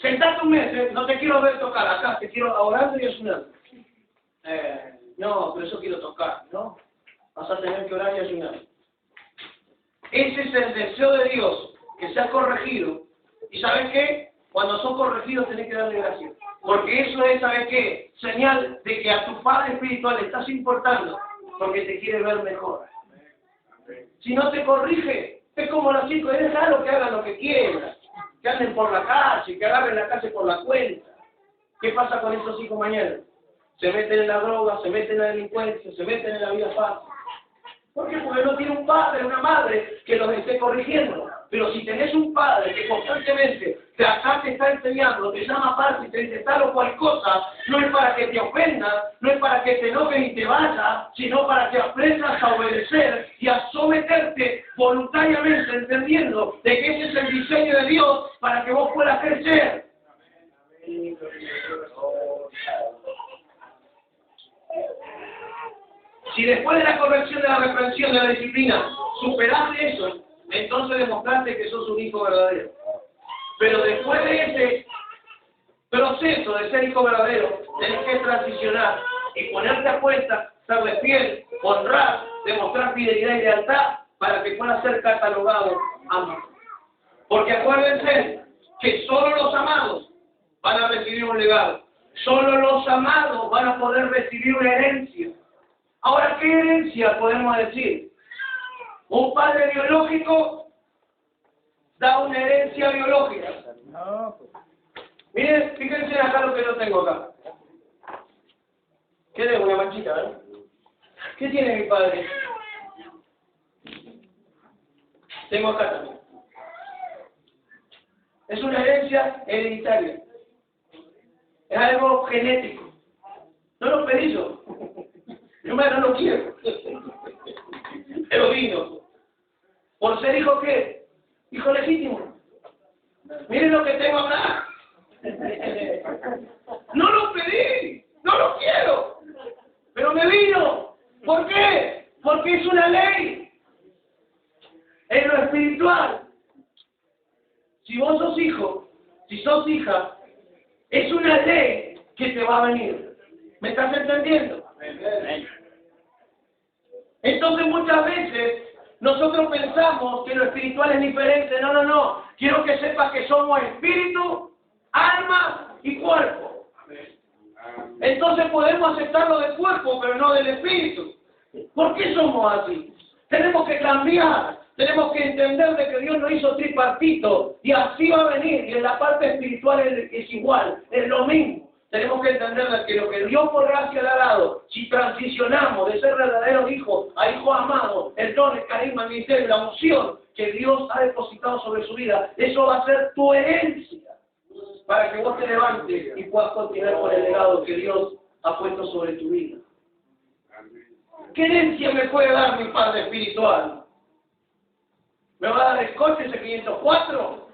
sentate un mes, no te quiero ver tocar, acá te quiero orando y ayunando. No, pero eso quiero tocar, ¿no? Vas a tener que orar y ayunar. Ese es el deseo de Dios, que sea corregido. ¿Y sabes qué? Cuando son corregidos tenés que darle gracias. Porque eso es, ¿sabes qué? Señal de que a tu padre espiritual le estás importando, porque te quiere ver mejor. Si no te corrige, es como los chicos, déjalo que hagan lo que quieran, que anden por la calle, que agarren la calle por la cuenta. ¿Qué pasa con esos hijos mañana? Se meten en la droga, se meten en la delincuencia, se meten en la vida fácil. ¿Por qué? Porque no tiene un padre, una madre que los esté corrigiendo. Pero si tenés un padre que constantemente acá te está enseñando, te llama aparte y te dice tal o cual cosa, no es para que te ofenda, no es para que te enojes y te vayas, sino para que aprendas a obedecer y a someterte voluntariamente, entendiendo de que ese es el diseño de Dios para que vos puedas crecer. Si después de la corrección, de la reprensión, de la disciplina, superaste eso, entonces demostraste que sos un hijo verdadero. Pero después de ese proceso de ser hijo verdadero, tenés que transicionar y ponerte a cuenta, serle fiel, honrar, demostrar fidelidad y lealtad para que pueda ser catalogado amado. Porque acuérdense que solo los amados van a recibir un legado. Solo los amados van a poder recibir una herencia. Ahora, ¿qué herencia podemos decir? Un padre biológico da una herencia biológica. Miren, fíjense acá lo que yo tengo acá. ¿Qué tengo? Una manchita, ¿verdad? ¿Qué tiene mi padre? Tengo acá también. Es una herencia hereditaria. Es algo genético. No lo pedí yo. Yo no lo quiero. Pero vino. ¿Por ser hijo qué? Hijo legítimo. Miren lo que tengo acá. No lo pedí. No lo quiero. Pero me vino. ¿Por qué? Porque es una ley. En lo espiritual. Si vos sos hijo, si sos hija, es una ley que te va a venir. ¿Me estás entendiendo? Entonces muchas veces nosotros pensamos que lo espiritual es diferente. No, no, no. Quiero que sepas que somos espíritu, alma y cuerpo. Entonces podemos aceptarlo del cuerpo, pero no del espíritu. ¿Por qué somos así? Tenemos que cambiar. Tenemos que entender de que Dios nos hizo tripartito y así va a venir. Y en la parte espiritual es igual, es lo mismo. Tenemos que entender de que lo que Dios por gracia le ha dado, si transicionamos de ser verdaderos hijos a hijos amados, el don, el carisma, el ministerio, la unción que Dios ha depositado sobre su vida, eso va a ser tu herencia para que vos te levantes y puedas continuar con el legado que Dios ha puesto sobre tu vida. ¿Qué herencia me puede dar mi Padre espiritual? ¿Me va a dar el coche ese 504?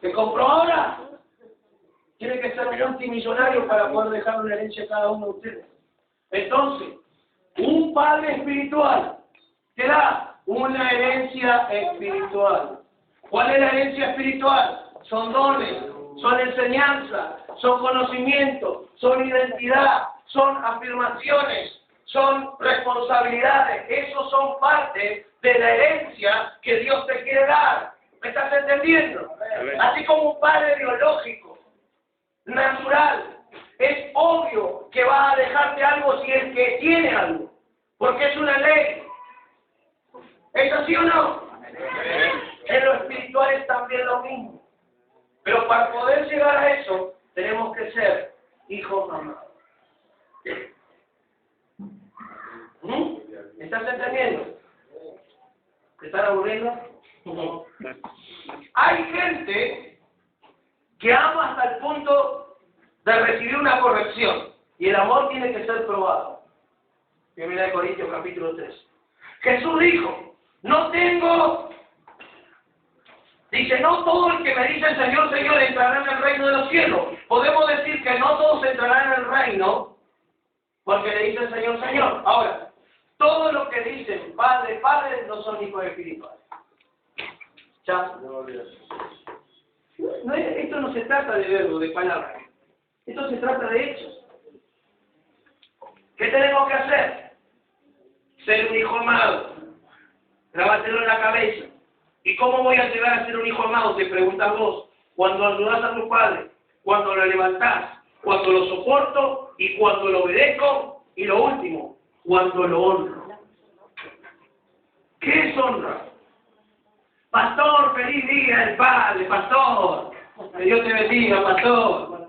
¿Se compró ahora? Tiene que ser multimillonario para poder dejar una herencia a cada uno de ustedes. Entonces, un padre espiritual te da una herencia espiritual. ¿Cuál es la herencia espiritual? Son dones, son enseñanza, son conocimiento, son identidad, son afirmaciones, son responsabilidades. Esos son parte de la herencia que Dios te quiere dar. ¿Me estás entendiendo? Así como un padre biológico, natural, es obvio que va a dejarte algo si es que tiene algo, porque es una ley. ¿Es así o no? En lo espiritual es también lo mismo. Pero para poder llegar a eso, tenemos que ser hijos amados. ¿Me estás entendiendo? ¿Te están aburriendo? Hay gente que ama hasta el punto de recibir una corrección. Y el amor tiene que ser probado. 1 Corintios capítulo 3. Jesús dijo, no tengo... Dice, no todo el que me dice Señor, Señor, entrará en el reino de los cielos. Podemos decir que no todos entrarán en el reino porque le dicen Señor, Señor. Ahora, todos los que dicen Padre, Padre, no son hijos espirituales. ¿Ya? No, esto no se trata de verbo, de palabras. Esto se trata de hechos. ¿Qué tenemos que hacer? Ser un hijo amado. Grabátelo en la cabeza. ¿Y cómo voy a llegar a ser un hijo amado? Te preguntas vos. Cuando ayudas a tu padre, cuando lo levantás, cuando lo soporto y cuando lo obedezco. Y lo último, cuando lo honro. ¿Qué es honra? Pastor, feliz día del Padre, pastor. Que Dios te bendiga, pastor.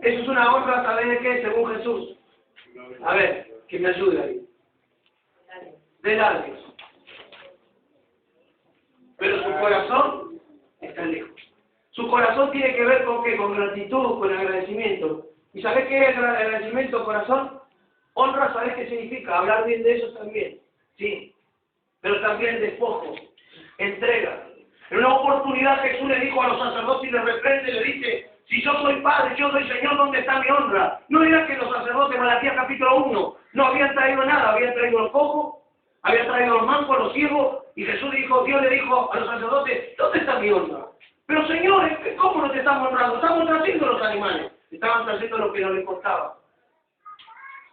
Eso es una honra, ¿sabes de qué? Según Jesús. A ver, que me ayude ahí. De labios. Pero su corazón está lejos. Su corazón tiene que ver con qué, con gratitud, con agradecimiento. ¿Y sabés qué es el agradecimiento, corazón? Honra, ¿sabés qué significa? Hablar bien de eso también. Sí. Pero también despojo, entrega. En una oportunidad Jesús le dijo a los sacerdotes y les reprende, le dice, si yo soy padre, yo soy Señor, ¿dónde está mi honra? No era que los sacerdotes, Malaquías capítulo 1, no habían traído nada, habían traído los cojos, habían traído los mancos, los ciegos, y Jesús dijo, Dios le dijo a los sacerdotes, ¿dónde está mi honra? Pero señores, ¿cómo no te estamos honrando? Estamos trayendo los animales, estaban trayendo lo que no les costaba.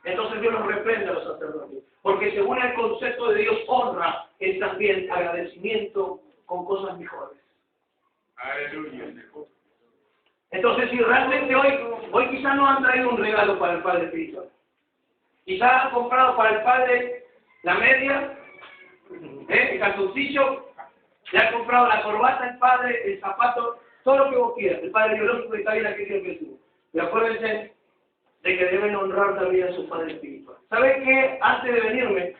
Entonces Dios los reprende a los sacerdotes, porque según el concepto de Dios, honra es también agradecimiento con cosas mejores. Aleluya. Entonces, si realmente hoy quizás no han traído un regalo para el Padre espiritual, quizás han comprado para el Padre la media, el calzoncillo, le han comprado la corbata al Padre, el zapato, todo lo que vos quieras. El Padre biológico está bien aquí en Jesús. Y acuérdense de que deben honrar también a su Padre espiritual. ¿Saben qué? Antes de venirme,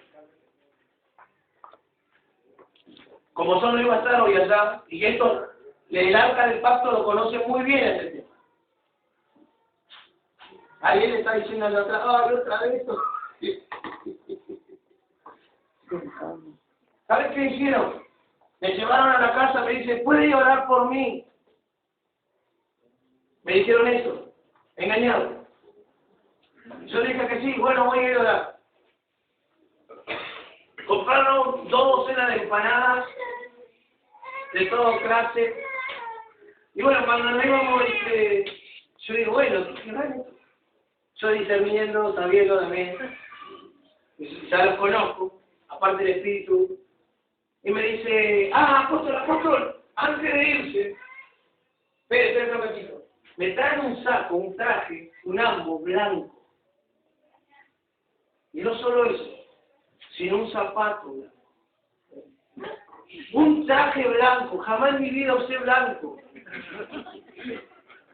Como yo no iba a estar hoy allá, y esto, el arca del pacto lo conoce muy bien este tema. Alguien le está diciendo allá atrás, ay, otra vez esto. ¿Sabes qué hicieron? Me llevaron a la casa, me dice, ¿puede orar por mí? Me dijeron eso, engañado. Yo dije que sí, bueno, voy a ir a orar. Compraron 2 docenas de empanadas de toda clase. Y bueno, cuando nos íbamos, yo digo, bueno, ¿qué vale? Yo discerniendo, sabiendo también, ya los conozco, aparte del espíritu. Y me dice, apóstol, antes de irse, espere un ratito, me traen un saco, un traje, un ambo blanco. Y no solo eso, sino un zapato blanco. Un traje blanco, jamás en mi vida usé blanco.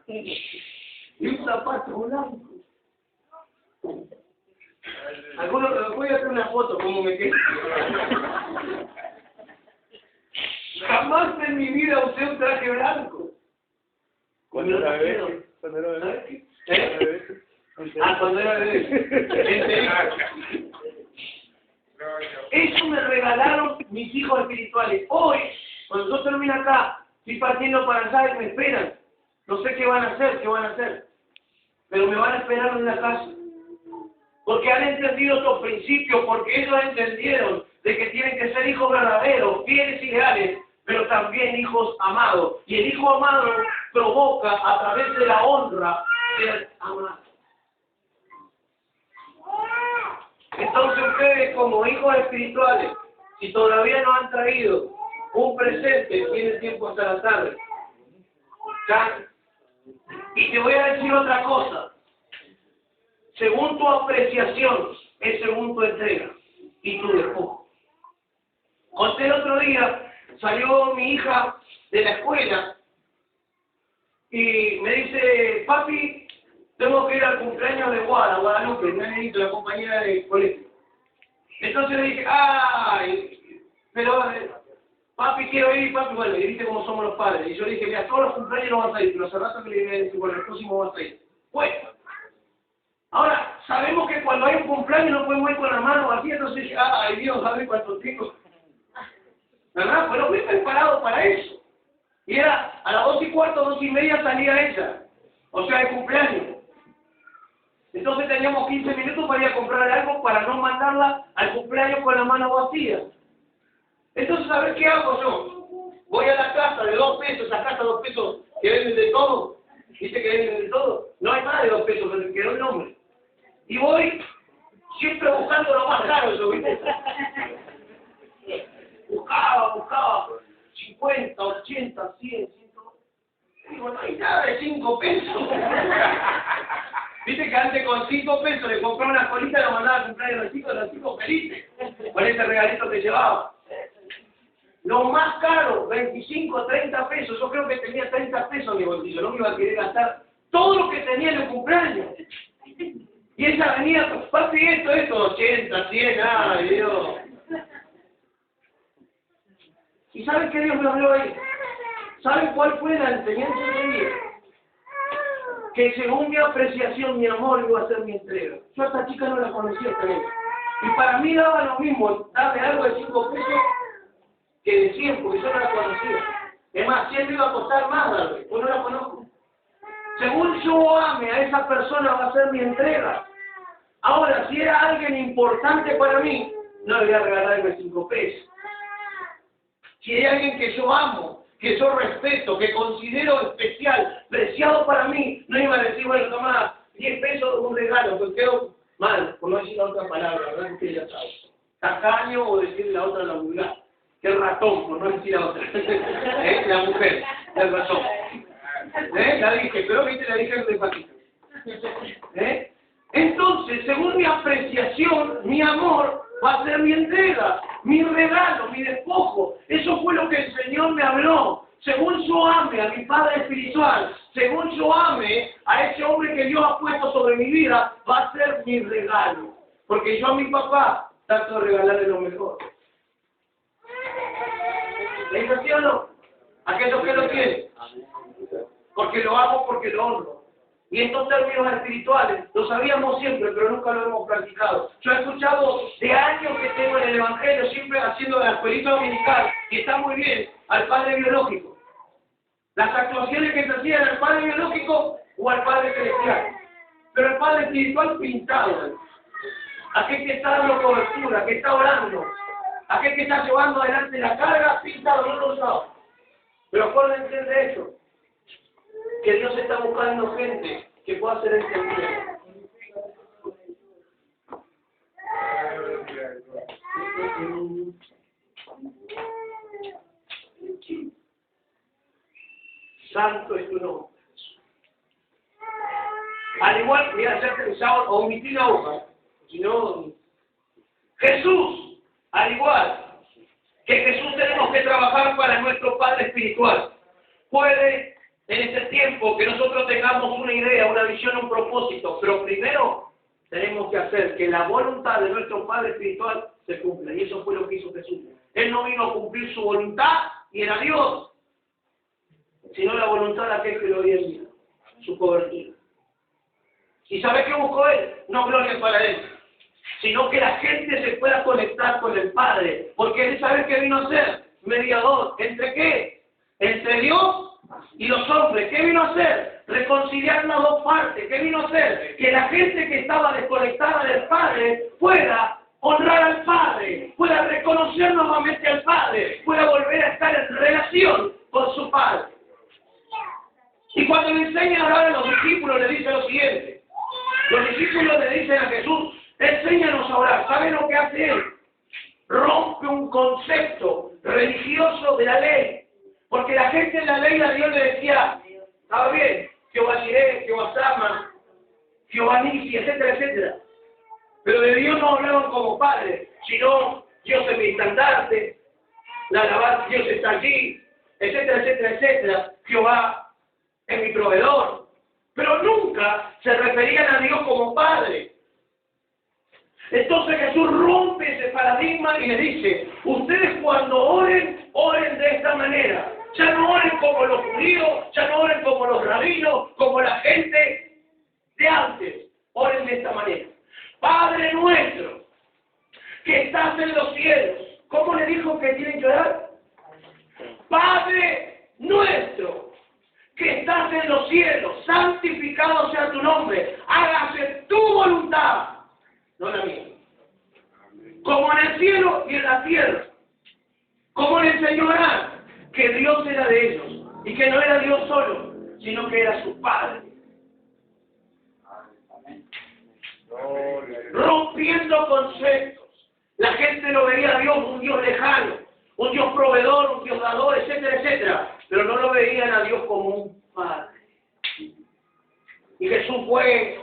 Y un zapato blanco. Algunos, voy a hacer una foto, como me quedo. Jamás en mi vida usé un traje blanco. Cuando era bebé. Cuando era bebé. Cuando era bebé. Eso me regalaron mis hijos espirituales. Hoy, cuando yo termine acá, estoy partiendo para allá y me esperan. No sé qué van a hacer, pero me van a esperar en la casa. Porque han entendido estos principios, porque ellos entendieron de que tienen que ser hijos verdaderos, fieles y leales, pero también hijos amados. Y el hijo amado provoca a través de la honra ser amado. Entonces ustedes como hijos espirituales, si todavía no han traído un presente, tienen tiempo hasta la tarde. ¿Ya? Y te voy a decir otra cosa. Según tu apreciación, es según tu entrega y tu despojo. Conté el otro día, salió mi hija de la escuela y me dice, papi, tengo que ir al cumpleaños de Guadalupe, mi nenito, la compañera de colegio. Entonces le dije, ay, pero papi, quiero ir, papi, bueno, y viste cómo somos los padres. Y yo le dije, mira, todos los cumpleaños no vas a ir, pero hace rato que le dije, bueno, el próximo vas a ir. Bueno, ahora, sabemos que cuando hay un cumpleaños no podemos ir con la mano vacía, entonces dije, ay Dios, ¿sabe cuánto tengo? ¿Verdad? Pero fui preparado para eso. Y era a las 2:15, 2:30 salía ella, o sea, el cumpleaños. Entonces teníamos 15 minutos para ir a comprar algo para no mandarla al cumpleaños con la mano vacía. Entonces, ¿sabes qué hago yo? Voy a la casa de 2 pesos, esa casa de 2 pesos que venden de todo. ¿Viste que venden de todo? No hay más de 2 pesos, pero quedó el nombre. Y voy siempre buscando lo más caro, yo, ¿viste? Buscaba 50, 80, 100, 100. Digo, no hay nada de 5 pesos. Viste que antes con 5 pesos le compraba una colita y lo mandaba a comprar a los chicos felices. Con ese regalito que llevaba. Lo más caro, 25, 30 pesos. Yo creo que tenía 30 pesos en mi bolsillo. No me iba a querer gastar todo lo que tenía en el cumpleaños. Y ella venía, papi, esto, 80, 100, ay Dios. ¿Y saben qué Dios me habló ahí? ¿Saben cuál fue la enseñanza de Dios? Que según mi apreciación, mi amor iba a ser mi entrega. Yo a esta chica no la conocía también. Y para mí daba lo mismo darle algo de 5 pesos que de 100, porque yo no la conocía. Es más, 100 me iba a costar más darle, yo no la conozco. Según yo ame a esa persona va a ser mi entrega. Ahora, si era alguien importante para mí, no le voy a regalarme 5 pesos. Si hay alguien que yo amo, que yo respeto, que considero especial, preciado para mí, no iba a decir, bueno, toma 10 pesos, un regalo, porque quedo mal, por no decir la otra palabra, ¿verdad? Que usted ya sabe. Tacaño o decir la otra, la vulgar. Que el ratón, por no decir la otra. La mujer, el ratón. La dije, pero viste, la dije de patito. Entonces, según mi apreciación, mi amor va a ser mi entrega, mi regalo, mi despojo. Eso fue lo que el Señor me habló. Según yo ame a mi Padre espiritual, según yo ame a ese hombre que Dios ha puesto sobre mi vida, va a ser mi regalo. Porque yo a mi papá trato de regalarle lo mejor. ¿Es así o no? Aquellos que lo tienen. Porque lo amo, porque lo honro. Y estos términos espirituales los sabíamos siempre, pero nunca lo hemos practicado. Yo he escuchado de años que tengo en el Evangelio, siempre haciendo de la escuelita dominical, y está muy bien, al padre biológico. Las actuaciones que se hacían al padre biológico o al padre celestial. Pero el padre espiritual pintado. Aquel que está dando cobertura, que está orando. Aquel que está llevando adelante la carga, pintado, no lo sabe. Pero acuérdense de eso. Que Dios está buscando gente que pueda hacer este bien. Santo es tu nombre. Al igual, mira, ya pensaba o omití la hoja, si no, Jesús, al igual que Jesús tenemos que trabajar para nuestro Padre espiritual. Puede en este tiempo que nosotros tengamos una idea, una visión, un propósito, pero primero tenemos que hacer que la voluntad de nuestro Padre espiritual se cumpla. Y eso fue lo que hizo Jesús. Él no vino a cumplir su voluntad y era Dios, sino la voluntad de aquel que lo había enviado, su cobertura. ¿Y sabe qué buscó Él? No gloria para Él, sino que la gente se pueda conectar con el Padre, porque Él sabe qué vino a ser, mediador. ¿Entre qué? Entre Dios y los hombres. ¿Qué vino a hacer? Reconciliar las dos partes. ¿Qué vino a hacer? Que la gente que estaba desconectada del Padre pueda honrar al Padre, pueda reconocer nuevamente al Padre, pueda volver a estar en relación con su Padre. Y cuando le enseña a orar a los discípulos, le dice lo siguiente. Los discípulos le dicen a Jesús, enséñanos a orar. ¿Sabe lo que hace Él? Rompe un concepto religioso de la ley. Porque la gente en la ley a Dios le decía, estaba bien, Jehová Jireh, Jehová Sama, Jehová Nisi, etcétera, etcétera. Pero de Dios no hablaban como padre, sino Dios es mi estandarte, la alabanza, Dios está allí, etcétera, etcétera, etcétera. Jehová es mi proveedor. Pero nunca se referían a Dios como Padre. Entonces Jesús rompe ese paradigma y le dice, ustedes cuando oren, oren de esta manera. Ya no oren como los judíos, ya no oren como los rabinos, como la gente de antes. Oren de esta manera. Padre nuestro, que estás en los cielos. ¿Cómo le dijo que tienen que orar? Padre nuestro, que estás en los cielos, santificado sea tu nombre, hágase tu voluntad, no la mía, como en el cielo y en la tierra. Como le enseñó Abraham, que Dios era de ellos, y que no era Dios solo, sino que era su Padre. Rompiendo conceptos. La gente lo veía a Dios un Dios lejano, un Dios proveedor, un Dios dador, etcétera, etcétera. Pero no lo veían a Dios como un Padre. Y Jesús fue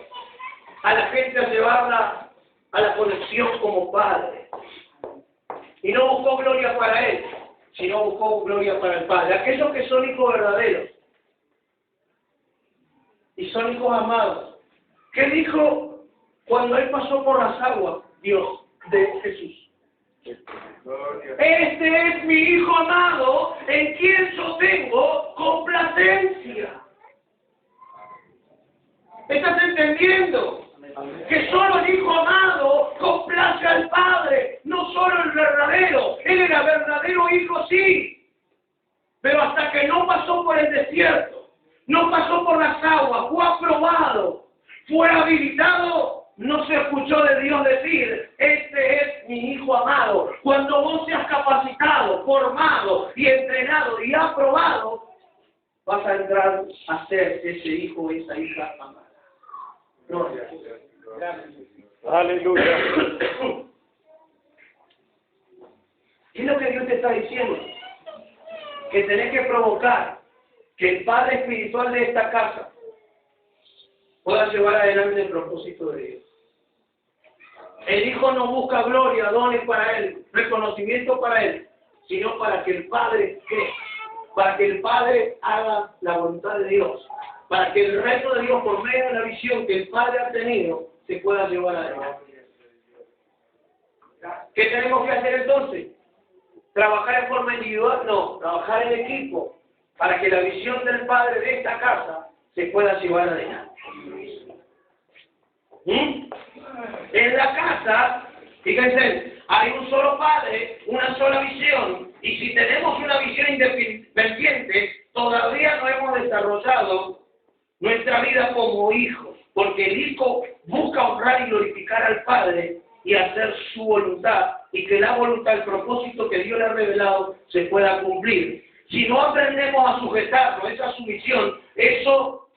a la gente a llevarla a la conexión como Padre. Y no buscó gloria para Él, sino buscó gloria para el Padre. Aquellos que son hijos verdaderos y son hijos amados. ¿Qué dijo cuando Él pasó por las aguas, Dios, de Jesús? Este es mi Hijo amado, en quien yo tengo complacencia. ¿Estás entendiendo? Que solo el Hijo amado complace al Padre, no solo el verdadero. Él era verdadero Hijo, sí, pero hasta que no pasó por el desierto, no pasó por las aguas, fue aprobado, fue habilitado, no se escuchó de Dios decir, este es mi Hijo amado. Cuando vos seas capacitado, formado y entrenado y aprobado, vas a entrar a ser ese hijo o esa hija amada. Gloria a Dios. Aleluya. ¿Qué es lo que Dios te está diciendo? Que tenés que provocar que el Padre espiritual de esta casa pueda llevar adelante el propósito de Dios. El Hijo no busca gloria, dones para Él, reconocimiento para Él, sino para que el Padre crezca, para que el Padre haga la voluntad de Dios, para que el reino de Dios, por medio de la visión que el Padre ha tenido, se pueda llevar adelante. ¿Qué tenemos que hacer entonces? ¿Trabajar en forma individual? No, trabajar en equipo, para que la visión del Padre de esta casa se pueda llevar adelante. En la casa, fíjense, hay un solo Padre, una sola visión, y si tenemos una visión independiente, todavía no hemos desarrollado nuestra vida como hijos, porque el hijo busca honrar y glorificar al Padre y hacer su voluntad, y que la voluntad, el propósito que Dios le ha revelado, se pueda cumplir. Si no aprendemos a sujetarnos, esa sumisión, eso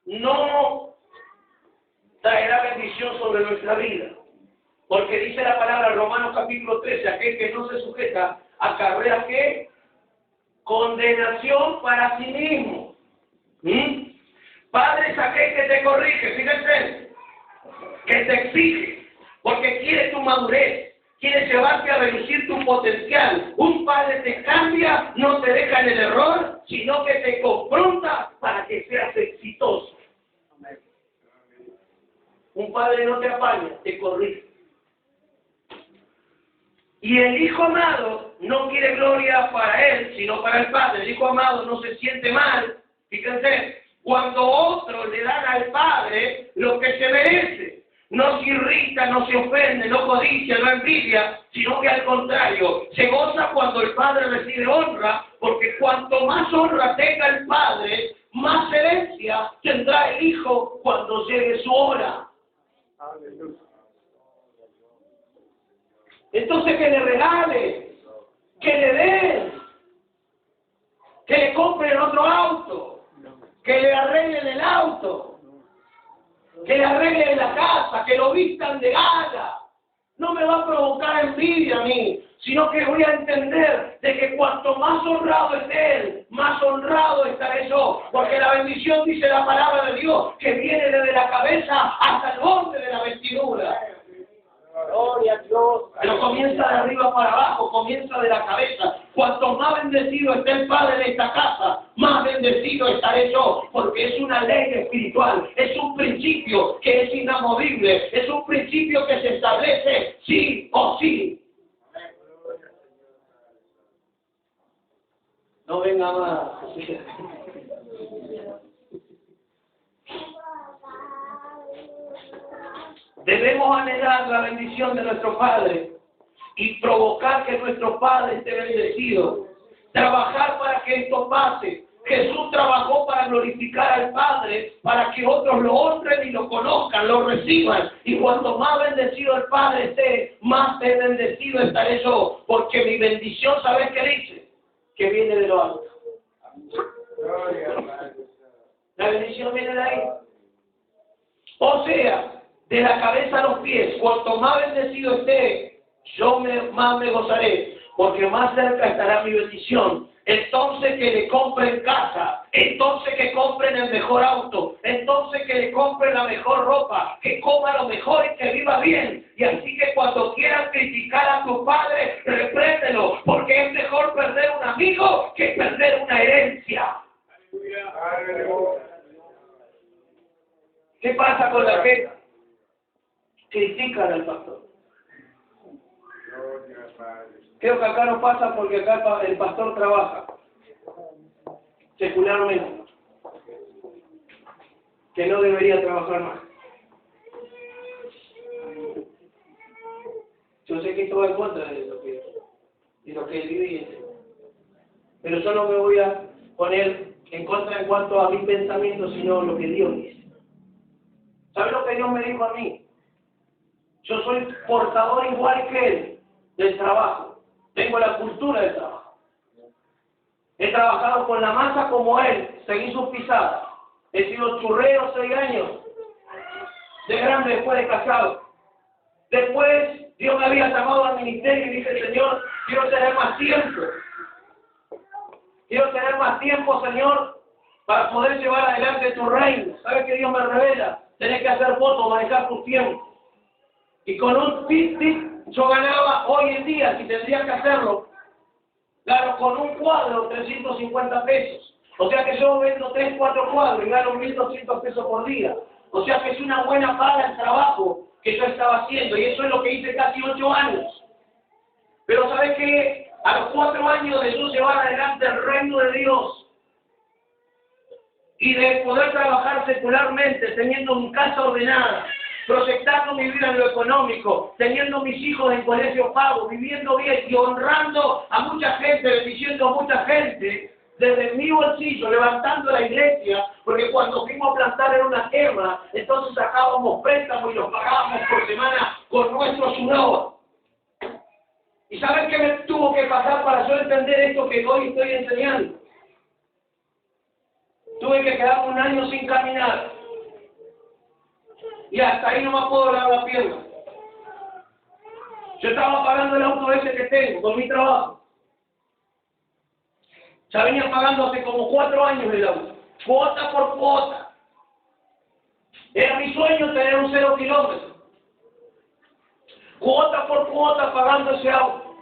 no traerá bendición sobre nuestra vida. Porque dice la palabra Romanos capítulo 13, aquel que no se sujeta acarrea ¿qué? Condenación para sí mismo. Padre es aquel que te corrige, fíjense, que te exige, porque quiere tu madurez, quiere llevarte a reducir tu potencial. Un padre te cambia, no te deja en el error, sino que te confronta para que seas exitoso. Un padre no te apaña, te corrige. Y el hijo amado no quiere gloria para él, sino para el padre. El hijo amado no se siente mal, fíjense, cuando otros le dan al padre lo que se merece. No se irrita, no se ofende, no codicia, no envidia, sino que al contrario, se goza cuando el padre recibe honra, porque cuanto más honra tenga el padre, más herencia tendrá el hijo cuando llegue su hora. Entonces que le regale, que le den, que le compren otro auto, que le arreglen el auto, que le arreglen la casa, que lo vistan de gala. No me va a provocar envidia a mí, sino que voy a entender de que cuanto más honrado es él, más honrado estaré yo. Porque la bendición, dice la palabra de Dios, que viene desde la cabeza hasta el borde de la vestidura. Gloria a Dios. Pero comienza de arriba para abajo, comienza de la cabeza. Cuanto más bendecido esté el Padre de esta casa, más bendecido estaré yo, porque es una ley espiritual, es un principio que es inamovible, es un principio que se establece sí o sí. No venga más. Debemos anhelar la bendición de nuestro Padre y provocar que nuestro Padre esté bendecido. Trabajar para que esto pase. Jesús trabajó para glorificar al Padre, para que otros lo honren y lo conozcan, lo reciban. Y cuanto más bendecido el Padre esté, más bendecido estaré yo. Porque mi bendición, ¿sabes qué dice? Que viene de lo alto. La bendición viene de ahí. O sea, de la cabeza a los pies, cuanto más bendecido esté, yo más me gozaré, porque más cerca estará mi bendición. Entonces que le compren casa, entonces que compren el mejor auto, entonces que le compren la mejor ropa, que coma lo mejor y que viva bien. Y así que cuando quieran criticar a tu padre, repréndelo, porque es mejor perder un amigo que perder una herencia. ¿Qué pasa con la gente? Critican al pastor. Creo que acá no pasa porque acá el pastor trabaja secularmente, que no debería trabajar más. Yo sé que esto va en contra de lo que él vive y entiende, pero yo no me voy a poner en contra en cuanto a mis pensamientos, sino lo que Dios dice. ¿Sabe lo que Dios me dijo a mí? Yo soy portador igual que él del trabajo. Tengo la cultura del trabajo. He trabajado con la masa como él, seguí sus pisadas. He sido churrero 6 años, de grande después de casado. Después Dios me había llamado al ministerio y dije, Señor, quiero tener más tiempo. Quiero tener más tiempo, Señor, para poder llevar adelante tu reino. ¿Sabes qué Dios me revela? Tenés que hacer fotos, manejar tu tiempo. Y con un Fitbit yo ganaba hoy en día, si tendría que hacerlo, gano con un cuadro 350 pesos. O sea que yo vendo 3, 4 cuadros y gano 1.200 pesos por día. O sea que es una buena paga el trabajo que yo estaba haciendo. Y eso es lo que hice casi 8 años. Pero ¿sabes qué? A los 4 años de yo llevar adelante el reino de Dios y de poder trabajar secularmente, teniendo mi casa ordenada, proyectando mi vida en lo económico, teniendo mis hijos en colegio pago, viviendo bien y honrando a mucha gente, bendiciendo a mucha gente, desde mi bolsillo, levantando la iglesia, porque cuando fuimos a plantar en una quema, entonces sacábamos préstamos y los pagábamos por semana con nuestro sudor. ¿Y saben qué me tuvo que pasar para yo entender esto que hoy estoy enseñando? Tuve que quedarme 1 año sin caminar. Y hasta ahí no me puedo dar la pierna. Yo estaba pagando el auto ese que tengo con mi trabajo. Ya venía pagando hace como 4 años el auto. Cuota por cuota. Era mi sueño tener un 0 kilómetros. Cuota por cuota pagando ese auto.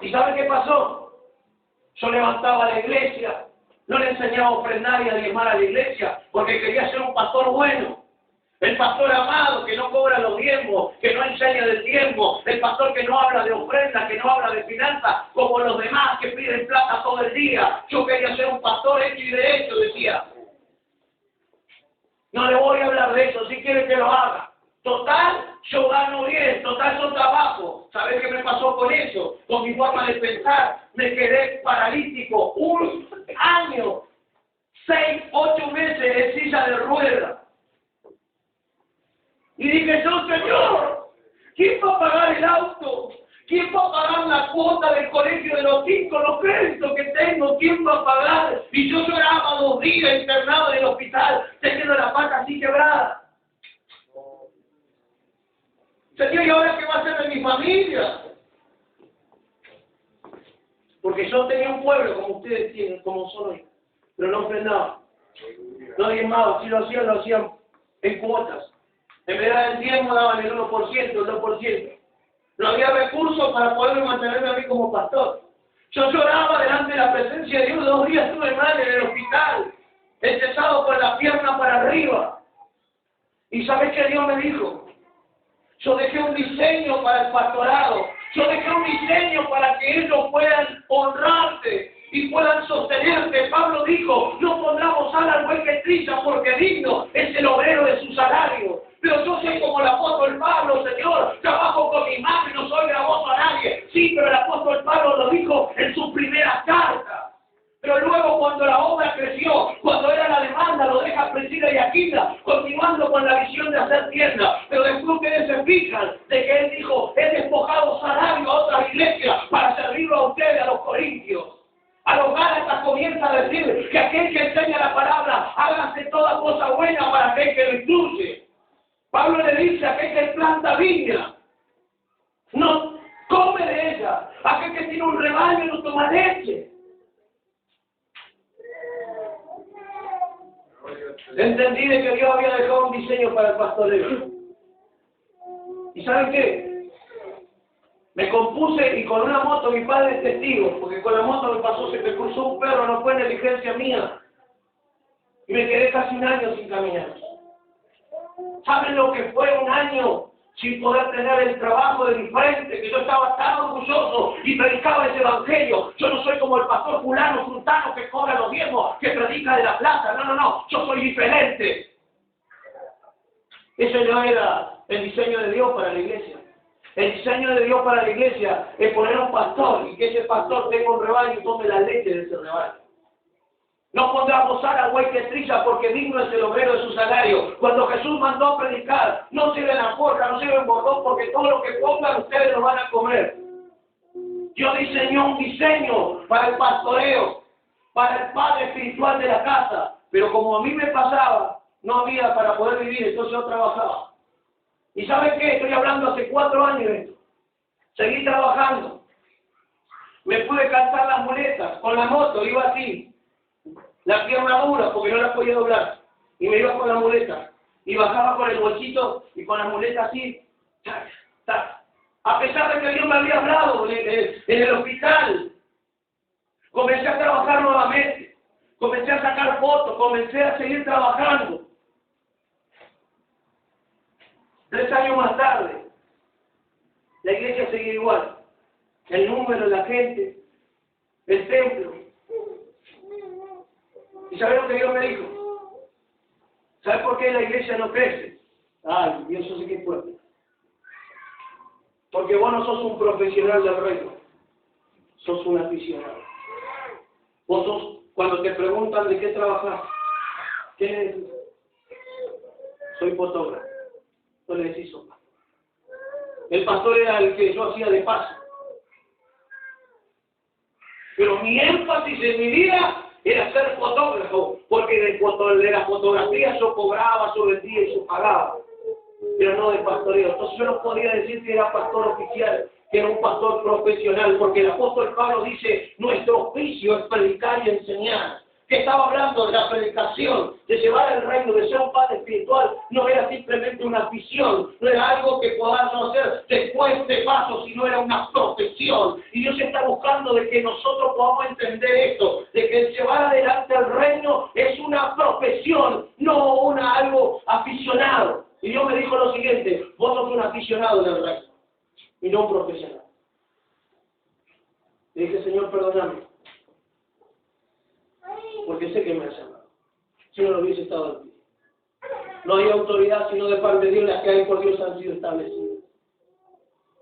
¿Y saben qué pasó? Yo levantaba la iglesia. No le enseñaba a ofrendar y a diezmar a la iglesia porque quería ser un pastor bueno. El pastor amado que no cobra los diezmos, que no enseña del diezmo, el pastor que no habla de ofrenda, que no habla de finanzas, como los demás que piden plata todo el día. Yo quería ser un pastor hecho y derecho, decía. No le voy a hablar de eso, si quiere que lo haga. Total, yo gano bien, total, yo trabajo. ¿Sabes qué me pasó con eso? Con mi forma de pensar, me quedé paralítico 1 año, 6, 8 meses en silla de ruedas. Y dije yo, Señor, ¿quién va a pagar el auto? ¿Quién va a pagar la cuota del colegio de los hijos, los créditos que tengo? ¿Quién va a pagar? Y yo lloraba 2 días internado en el hospital, teniendo la pata así quebrada. Señor, ¿y ahora qué va a hacer de mi familia? Porque yo tenía un pueblo, como ustedes tienen, como son hoy, pero no ofrendaba. No diezmaba, si lo hacían en cuotas. En vez de dar el diezmo, daban el 1%, el 2%. No había recursos para poder mantenerme a mí como pastor. Yo lloraba delante de la presencia de Dios. 2 días estuve mal en el hospital, encesado con la pierna para arriba. ¿Y sabes qué Dios me dijo? Yo dejé un diseño para el pastorado. Yo dejé un diseño para que ellos puedan honrarte y puedan sostenerte. Pablo dijo, no pondremos sal al buey que trilla, porque digno es el obrero de su salario. Pero yo soy como el apóstol Pablo, Señor, trabajo con mi mano y no soy gravoso a nadie. Sí, pero el apóstol Pablo lo dijo en su primera carta. Pero luego cuando la obra creció, cuando era la demanda, lo deja Priscila y Aquila, continuando con la visión de hacer tienda. Pero después ustedes se fijan de que él dijo, he despojado salario a otras iglesias para servirlo a ustedes, a los corintios. A los Gálatas comienza a decir que aquel que enseña la palabra, hágase toda cosa buena para aquel que lo instruye. Pablo le dice a aquel que planta viña, no come de ella. Aquel que tiene un rebaño no toma leche. Entendí de que Dios había dejado un diseño para el pastoreo. ¿Y saben qué? Me compuse y con una moto, mi padre es testigo, porque con la moto me pasó, se me cruzó un perro, no fue negligencia mía. Y me quedé casi 1 año sin caminar. ¿Saben lo que fue 1 año sin poder tener el trabajo de mi frente? Que yo estaba tan orgulloso y predicaba ese evangelio. Yo no soy como el pastor fulano, sultano, que cobra los diezmos, que predica de la plaza. No, yo soy diferente. Ese no era el diseño de Dios para la iglesia. El diseño de Dios para la iglesia es poner un pastor y que ese pastor tenga un rebaño y tome la leche de ese rebaño. No pondremos sal al buey que trilla, porque digno es el obrero de su salario. Cuando Jesús mandó a predicar, no sirven alforja, no sirven bordón, porque todo lo que pongan ustedes lo van a comer. Yo diseñé un diseño para el pastoreo, para el padre espiritual de la casa, pero como a mí me pasaba, no había para poder vivir, entonces yo trabajaba. ¿Y saben qué? Estoy hablando hace 4 años de esto. Seguí trabajando. Me pude calzar las muletas con la moto, iba así. La pierna dura porque no la podía doblar. Y me iba con la muleta. Y bajaba con el bolsito y con la muleta así. Tac, tac. A pesar de que Dios me había hablado en el hospital. Comencé a trabajar nuevamente. Comencé a sacar fotos. Comencé a seguir trabajando. 3 años más tarde, la iglesia seguía igual. el número de la gente, el templo. ¿Y sabes lo que Dios me dijo? ¿Sabes por qué la iglesia no crece? Ay, Dios, yo sé que puede. Porque vos no sos un profesional del reino, sos un aficionado. Vos sos, cuando te preguntan de qué trabajas, ¿qué decís? Soy fotógrafo. No le decís sopa. El pastor era el que yo hacía de paso. Pero mi énfasis en mi vida era ser fotógrafo, porque de la fotografía yo cobraba, yo vendía y yo pagaba, pero no de pastoreo. Entonces yo no podía decir que era pastor oficial, que era un pastor profesional, porque el apóstol Pablo dice, nuestro oficio es predicar y enseñar. Que estaba hablando de la predicación, de llevar el reino, de ser un padre espiritual, no era simplemente una afición, no era algo que podamos hacer después de paso, sino era una profesión. Y Dios está buscando de que nosotros podamos entender esto, de que el llevar adelante el reino es una profesión, no algo aficionado. Y Dios me dijo lo siguiente, vos sos un aficionado del reino, y no un profesional. Le dije, Señor, perdóname, porque sé que me has llamado. Si no lo hubiese estado aquí. No hay autoridad sino de parte de Dios, las que hay por Dios han sido establecidas.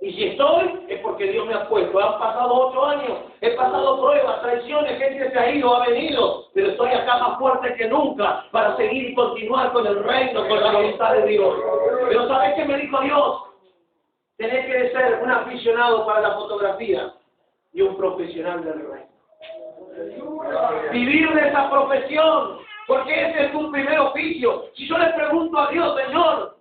Y si estoy, es porque Dios me ha puesto. Han pasado 8 años, he pasado pruebas, traiciones, gente se ha ido, ha venido, pero estoy acá más fuerte que nunca para seguir y continuar con el reino, con la voluntad de Dios. Pero ¿sabes qué me dijo Dios? Tenés que ser un aficionado para la fotografía y un profesional del reino. Vivir de esa profesión, porque ese es tu primer oficio. Si yo le pregunto a Dios, Señor,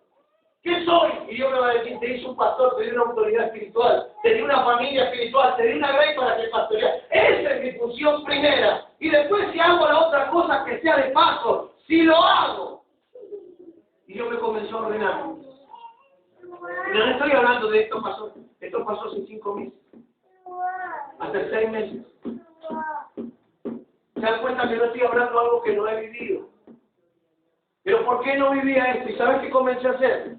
¿qué soy? Y Dios me va a decir, te hice un pastor, te di una autoridad espiritual, te di una familia espiritual, te di una grey para que pastorees. Esa es mi función primera. Y después si hago la otra cosa que sea de paso, si lo hago. Y Dios me comenzó a ordenar. Y no estoy hablando de esto pasó hace 5 meses, hasta 6 meses. ¿Se dan cuenta que no estoy hablando de algo que no he vivido? ¿Pero por qué no vivía esto? ¿Y sabes qué comencé a hacer?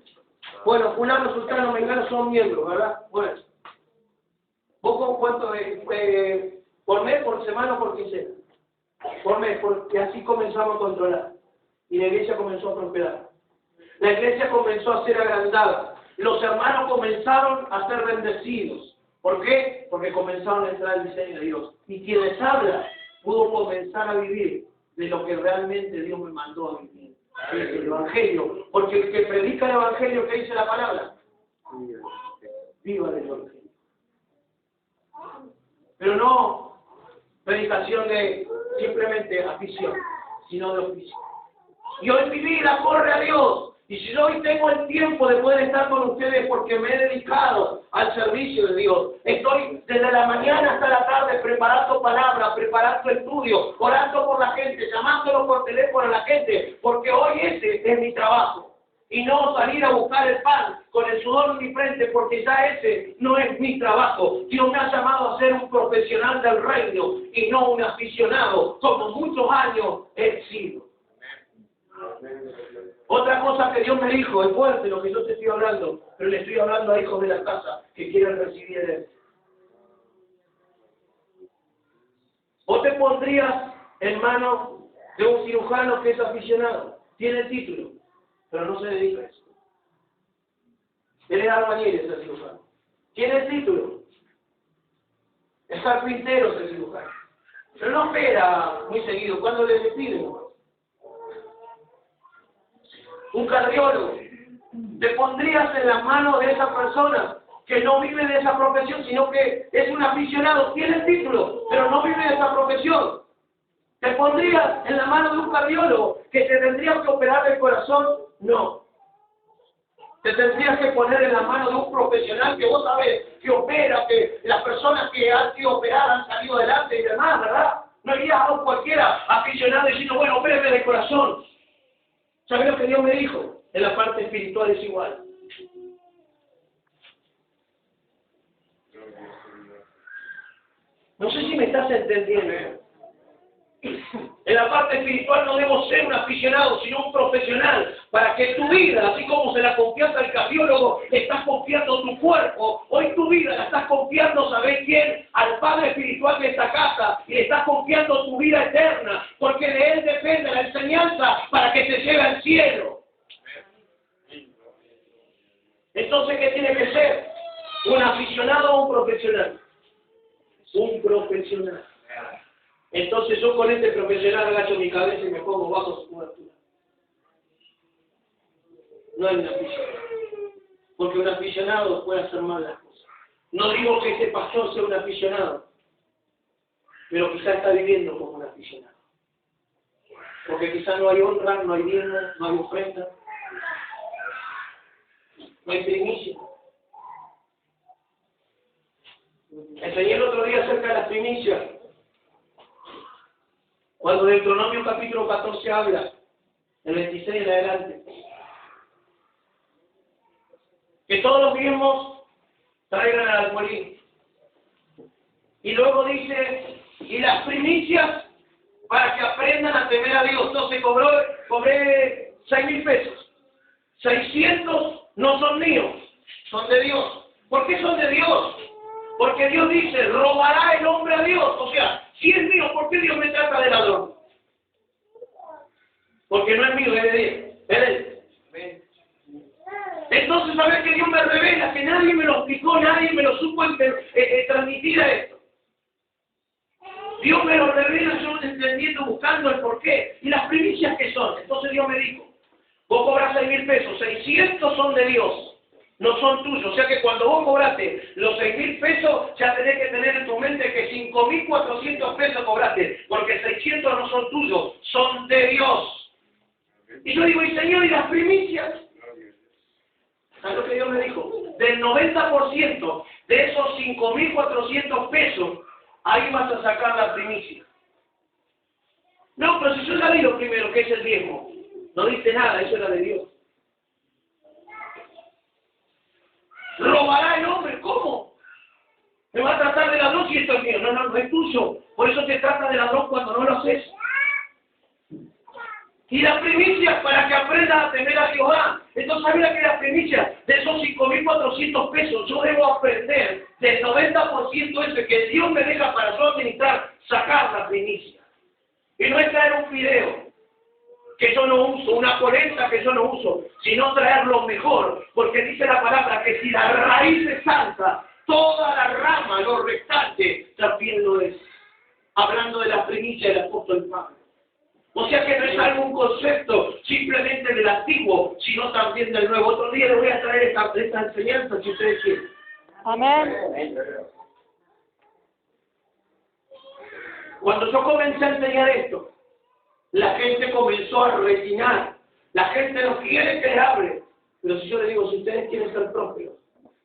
Bueno, fulano, sultano, mengano son miembros, ¿verdad? Bueno. ¿Vos con cuánto por mes, por semana o por quincena? Por mes, porque así comenzamos a controlar. Y la iglesia comenzó a prosperar. La iglesia comenzó a ser agrandada. Los hermanos comenzaron a ser bendecidos. ¿Por qué? Porque comenzaron a entrar el diseño de Dios. Y quienes hablan pudo comenzar a vivir de lo que realmente Dios me mandó a vivir. Es el Evangelio. Porque el que predica el Evangelio, ¿qué dice la palabra? Viva del Evangelio. Pero no predicación de simplemente afición, sino de oficio. Y hoy mi vida corre a Dios. Y si yo hoy tengo el tiempo de poder estar con ustedes porque me he dedicado al servicio de Dios, estoy desde la mañana hasta la tarde preparando palabras, preparando estudios, orando por la gente, llamándolo por teléfono a la gente, porque hoy ese es mi trabajo. Y no salir a buscar el pan con el sudor en mi frente, porque ya ese no es mi trabajo. Dios me ha llamado a ser un profesional del reino y no un aficionado, como muchos años he sido. Otra cosa que Dios me dijo, es fuerte lo que yo te estoy hablando, pero le estoy hablando a hijos de la casa que quieren recibir Él. ¿Vos te pondrías en manos de un cirujano que es aficionado? Tiene el título, pero no se dedica a eso. Él es albañil, ese cirujano. Tiene el título. Es carpintero ese cirujano. Pero no opera muy seguido. ¿Cuándo le piden? Un cardiólogo. Te pondrías en las manos de esa persona que no vive de esa profesión, sino que es un aficionado, tiene el título, pero no vive de esa profesión. ¿Te pondrías en la mano de un cardiólogo que te tendría que operar el corazón? No. Te tendrías que poner en la mano de un profesional que vos sabés que opera, que las personas que han sido operadas han salido adelante y demás, ¿verdad? No irías a un cualquiera aficionado diciendo, bueno, opérame del corazón. ¿Sabes lo que Dios me dijo? En la parte espiritual es igual. No sé si me estás entendiendo. En la parte espiritual no debemos ser un aficionado, sino un profesional, para que tu vida, así como se la confías al cardiólogo, estás confiando tu cuerpo, hoy tu vida la estás confiando, ¿sabés quién? Al Padre espiritual de esta casa, y le estás confiando tu vida eterna, porque de Él depende la enseñanza para que te lleve al cielo. Entonces, ¿qué tiene que ser? ¿Un aficionado o un profesional? Un profesional. Entonces yo con este profesional agacho mi cabeza y me pongo bajo su cobertura. No hay un aficionado. Porque un aficionado puede hacer mal las cosas. No digo que este pastor sea un aficionado, pero quizá está viviendo como un aficionado. Porque quizá no hay honra, no hay diezmo, no hay ofrenda, no hay primicia. Enseñé el otro día acerca de las primicias. Cuando de Deuteronomio capítulo 14 habla, el 26 en adelante, que todos los diezmos traigan al alfolí. Y luego dice, y las primicias para que aprendan a temer a Dios. Entonces cobré 6.000 pesos. 600 no son míos, son de Dios. ¿Por qué son de Dios? Porque Dios dice, robará el hombre a Dios. O sea, si es mío, ¿por qué Dios me trata de ladrón? Porque no es mío, es de Dios. Es de Él. Entonces, ¿sabes que Dios me revela? Que nadie me lo explicó, nadie me lo supo transmitir a esto. Dios me lo revela, yo entendiendo, buscando el porqué. ¿Y las primicias qué son? Entonces Dios me dijo, vos cobras 6.000 pesos, 600 son de Dios. No son tuyos, o sea que cuando vos cobraste los 6.000 pesos, ya tenés que tener en tu mente que 5.400 pesos cobraste, porque 600 no son tuyos, son de Dios. Y yo digo, y Señor, ¿y las primicias? ¿Sabes lo que Dios me dijo? Del 90% de esos 5.400 pesos, ahí vas a sacar la primicia. No, pero si yo ya di lo primero, que es el diezmo, no diste nada, eso era de Dios. ¿Robará el hombre? ¿Cómo? ¿Me va a tratar de ladrón si esto es mío? No, no, no es tuyo. Por eso te trata de ladrón cuando no lo haces. Y las primicias para que aprendas a temer a Jehová. Entonces, ¿sabes que las primicias de esos 5.400 pesos yo debo aprender del 90% ese que Dios me deja para yo administrar, sacar la primicia? Y no es traer un fideo que yo no uso, una polenta que yo no uso, sino traer lo mejor, porque dice la palabra que si la raíz es santa, toda la rama, lo restante, también lo es. Hablando de la primicia del apóstol Pablo. O sea que no es algún concepto simplemente del antiguo, sino también del nuevo. Otro día les voy a traer esta enseñanza si ustedes quieren. Amén. Cuando yo comencé a enseñar esto, la gente comenzó a retinar. La gente no quiere que le hable. Pero si yo les digo, si ustedes quieren ser prósperos,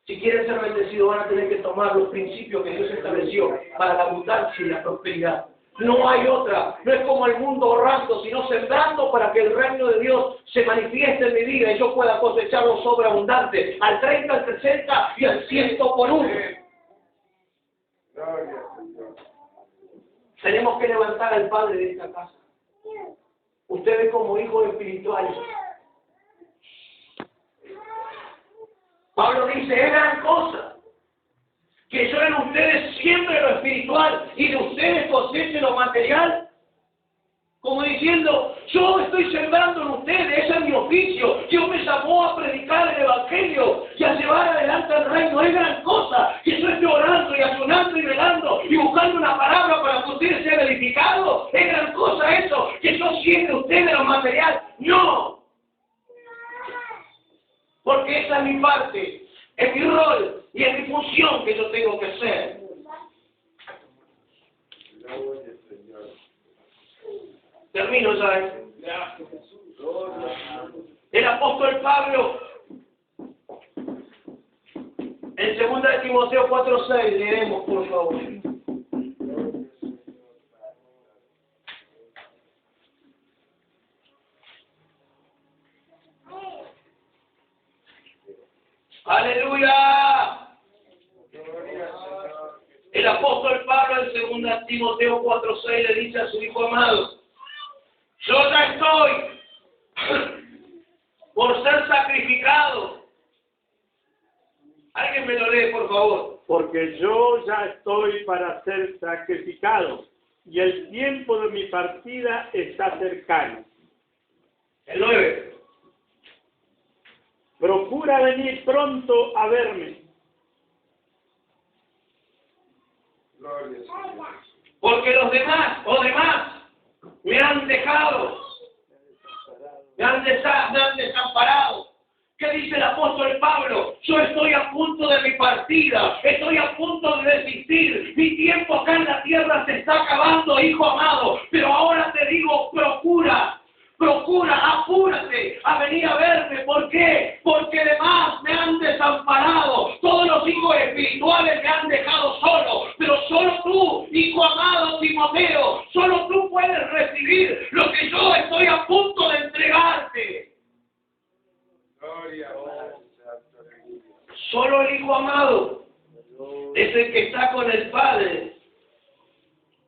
si quieren ser bendecidos, van a tener que tomar los principios que Dios estableció para la abundancia y la prosperidad. No hay otra. No es como el mundo ahorrando, sino sembrando para que el reino de Dios se manifieste en mi vida y yo pueda cosecharlo sobreabundante, al 30, al 60 y al 100 por uno. Tenemos que levantar al Padre de esta casa. Ustedes como hijos espirituales. Pablo dice, es gran cosa que yo en ustedes siembre lo espiritual y de ustedes coseche lo material. Como diciendo, yo estoy sembrando en ustedes, ese es mi oficio. Dios me llamó a predicar el Evangelio y a llevar adelante el reino. Es gran cosa que yo esté orando y ayunando y velando y buscando una palabra para que ustedes sean edificados. Es gran cosa eso, que yo siembre ustedes lo material. No. Porque esa es mi parte, es mi rol y es mi función que yo tengo que hacer. Termino ya. El apóstol Pablo, en 2 de Timoteo 4:6, leemos por favor. ¡Aleluya! El apóstol Pablo en 2 Timoteo 4:6 le dice a su hijo amado, yo ya estoy por ser sacrificado. Alguien me lo lee, por favor. Porque yo ya estoy para ser sacrificado, y el tiempo de mi partida está cercano. El 9. Procura venir pronto a verme. Porque los demás, me han dejado, me han desamparado. ¿Qué dice el apóstol Pablo? Yo estoy a punto de mi partida, estoy a punto de desistir, mi tiempo acá en la tierra se está acabando, hijo amado, pero ahora te digo, procura, apúrate a venir a verme. ¿Por qué? Porque además me han desamparado, todos los hijos espirituales me han dejado solo, pero solo tú, hijo amado Timoteo, solo tú puedes recibir lo que yo estoy a punto de entregarte. Solo el hijo amado es el que está con el Padre,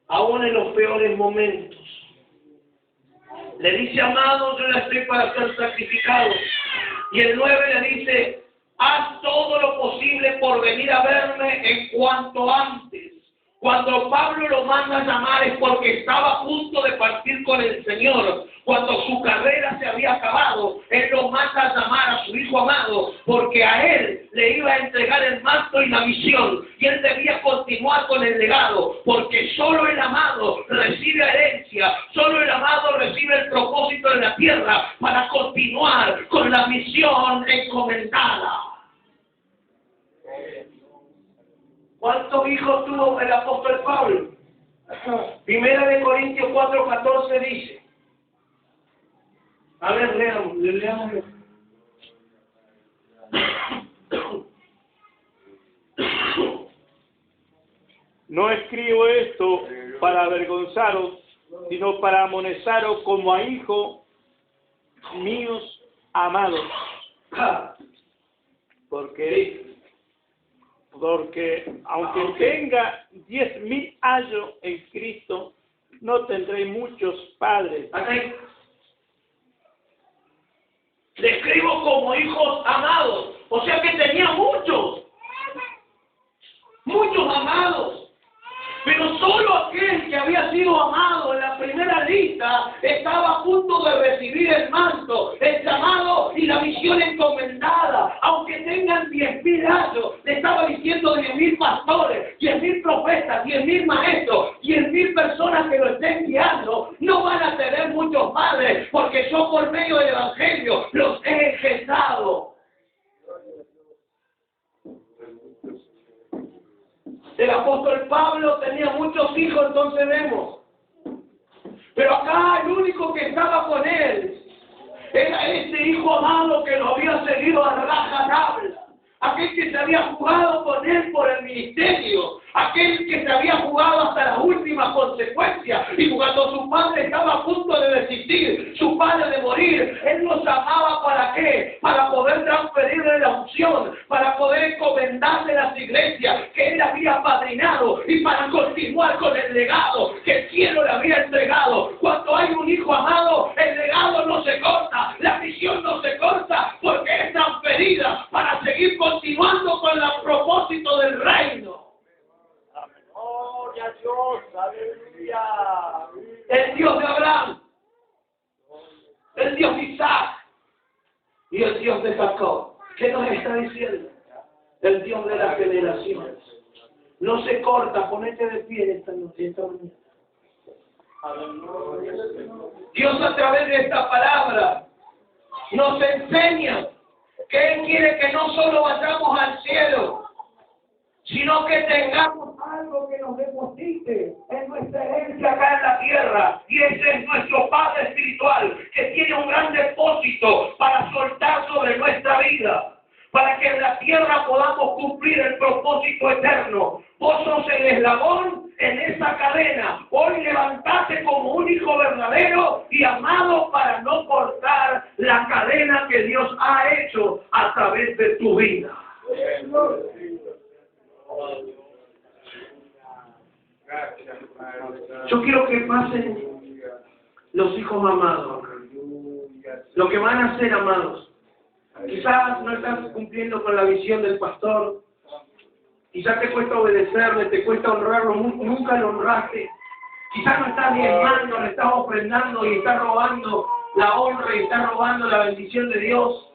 aún en los peores momentos. Le dice, amado, yo ya estoy para ser sacrificado. Y el 9 le dice, haz todo lo posible por venir a verme en cuanto antes. Cuando Pablo lo manda a llamar es porque estaba a punto de partir con el Señor. Cuando su carrera se había acabado, él lo manda a llamar a su hijo amado, porque a él le iba a entregar el manto y la misión, y él debía continuar con el legado, porque solo el amado recibe herencia, solo el amado recibe el propósito en la tierra para continuar con la misión encomendada. ¿Cuántos hijos tuvo el apóstol Pablo? Primera de Corintios 4:14 dice. A ver, leámoslo. No escribo esto para avergonzaros, sino para amonestaros como a hijos míos amados. Porque aunque tenga 10,000 años en Cristo, no tendré muchos padres. Le escribo como hijos amados, o sea que tenía muchos amados. Pero solo aquel que había sido amado en la primera lista estaba a punto de recibir el manto, el llamado y la misión encomendada. Aunque tengan 10,000 años, le estaba diciendo 10,000 pastores, 10,000 profetas, 10,000 maestros, 10,000 personas que lo estén guiando, no van a tener muchos padres, porque yo por medio del Evangelio los he engendrado. El apóstol Pablo tenía muchos hijos, entonces vemos. Pero acá el único que estaba con él era ese hijo amado que lo había seguido a rajatabla. Aquel que se había jugado con él por el ministerio, aquel que se había jugado hasta las últimas consecuencias, y cuando su padre estaba a punto de desistir, su padre de morir, él los amaba. ¿Para qué? Para poder transferirle la unción, para poder encomendarle las iglesias que él había apadrinado y para continuar con el legado que el cielo le había entregado. Cuando hay un hijo amado, el legado no se corta, la misión no se corta, porque es transferida para seguir continuando con el propósito del reino. ¡Gloria a Dios! ¡Aleluya! El Dios de Abraham, el Dios de Isaac y el Dios de Jacob. ¿Qué nos está diciendo? El Dios de las generaciones. No se corta, ponete de pie esta noche, esta mañana. Dios a través de esta palabra nos enseña que Él quiere que no solo vayamos al cielo, sino que tengamos algo que nos deposite en nuestra herencia acá en la tierra. Y ese es nuestro Padre espiritual, que tiene un gran depósito para soltar sobre nuestra vida, para que en la tierra podamos cumplir el propósito eterno. Vos sos el eslabón en esa cadena. Hoy levantate como un hijo verdadero y amado para no cortar la cadena que Dios ha hecho a través de tu vida. Gracias, Padre. Yo quiero que pasen los hijos amados, lo que van a ser amados. Quizás no estás cumpliendo con la visión del pastor, quizás te cuesta obedecerle, te cuesta honrarlo, nunca lo honraste. Quizás no estás diezmando, le estás ofrendando y estás robando la honra y estás robando la bendición de Dios.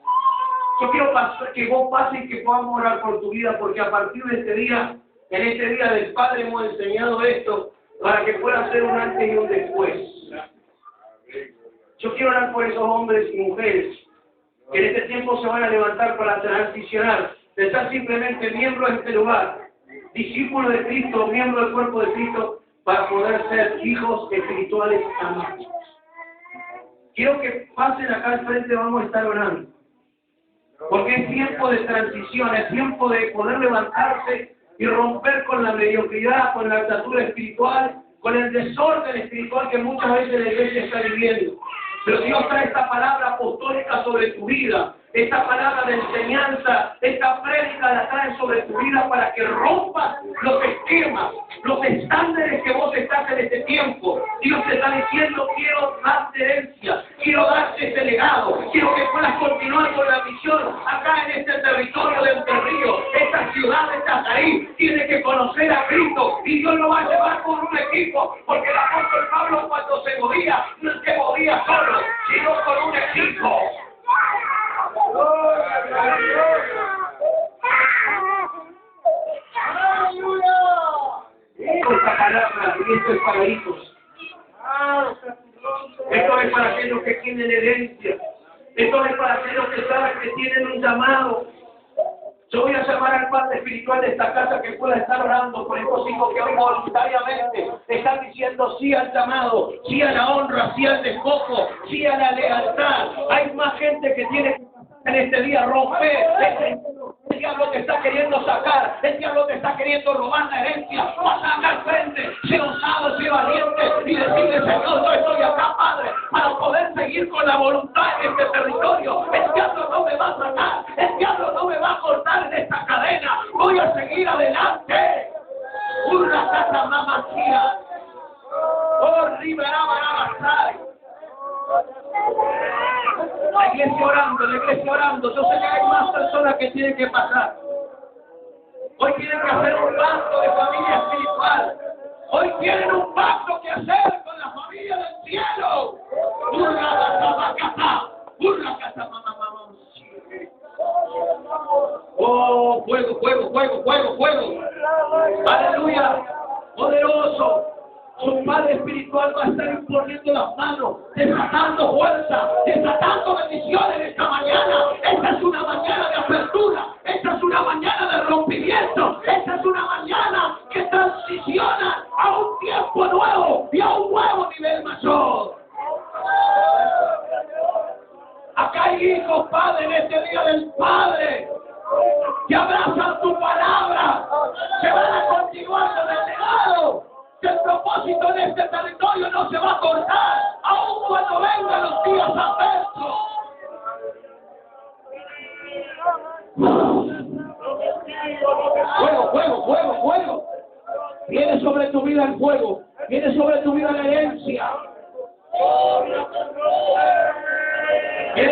Yo quiero que vos pases y que podamos orar por tu vida, porque a partir de este día, en este día del Padre hemos enseñado esto, para que pueda ser un antes y un después. Yo quiero orar por esos hombres y mujeres que en este tiempo se van a levantar para transicionar, de ser simplemente miembros de este lugar, discípulos de Cristo, miembros del cuerpo de Cristo, para poder ser hijos espirituales amados. Quiero que pasen acá al frente, vamos a estar orando. Porque es tiempo de transición, es tiempo de poder levantarse y romper con la mediocridad, con la altura espiritual, con el desorden espiritual que muchas veces la iglesia está viviendo. Pero Dios trae esta palabra apostólica sobre tu vida, esta palabra de enseñanza, esta prédica la trae sobre tu vida para que rompas los esquemas, los estándares que vos estás en este tiempo. Dios te está diciendo, quiero darte herencia, quiero darte ese legado, quiero que puedas continuar con la misión acá en este territorio de Entre Ríos, esta ciudad de Tazarí, tiene que conocer a Cristo y Dios lo va a llevar con un equipo, porque el apóstol Pablo cuando se movía, no es que movía solo, sino con un equipo. Esta palabra, y esto es para hijos. Esto es para aquellos que tienen herencia. Esto es para aquellos que saben que tienen un llamado. Yo voy a llamar al Padre Espiritual de esta casa que pueda estar orando por estos hijos que hoy voluntariamente están diciendo sí al llamado, sí a la honra, sí al despojo, sí a la lealtad. Hay más gente que tiene que pasar en este día romper. El diablo te está queriendo sacar, el diablo te está queriendo robar la herencia. Pasa acá al frente, sé osado, sé valiente y decirle, Señor, yo estoy acá, Padre, para poder seguir con la voluntad en este territorio. El diablo no me va a sacar, el diablo no me va a cortar en esta cadena. Voy a seguir adelante. Una casa mamacía. Oh, Ribarabasai. La iglesia orando. Yo sé que hay más personas que tienen que pasar. Hoy tienen que hacer un pacto de familia espiritual. Hoy tienen un pacto que hacer con la familia del cielo. Burla casa, mamá. Oh, fuego. Aleluya. Poderoso. Su Padre Espiritual va a estar imponiendo las manos, desatando fuerza, desatando bendiciones esta mañana. Esta es una mañana de apertura, esta es una mañana de rompimiento, esta es una mañana que transiciona a un tiempo nuevo y a un nuevo nivel mayor. Acá hay hijos, Padre, en este día del Padre, que abrazan tu palabra, que van a continuar con el legado. Que el propósito de este territorio no se va a cortar, aun cuando vengan los días adversos. Fuego. Viene sobre tu vida el fuego, viene sobre tu vida la herencia.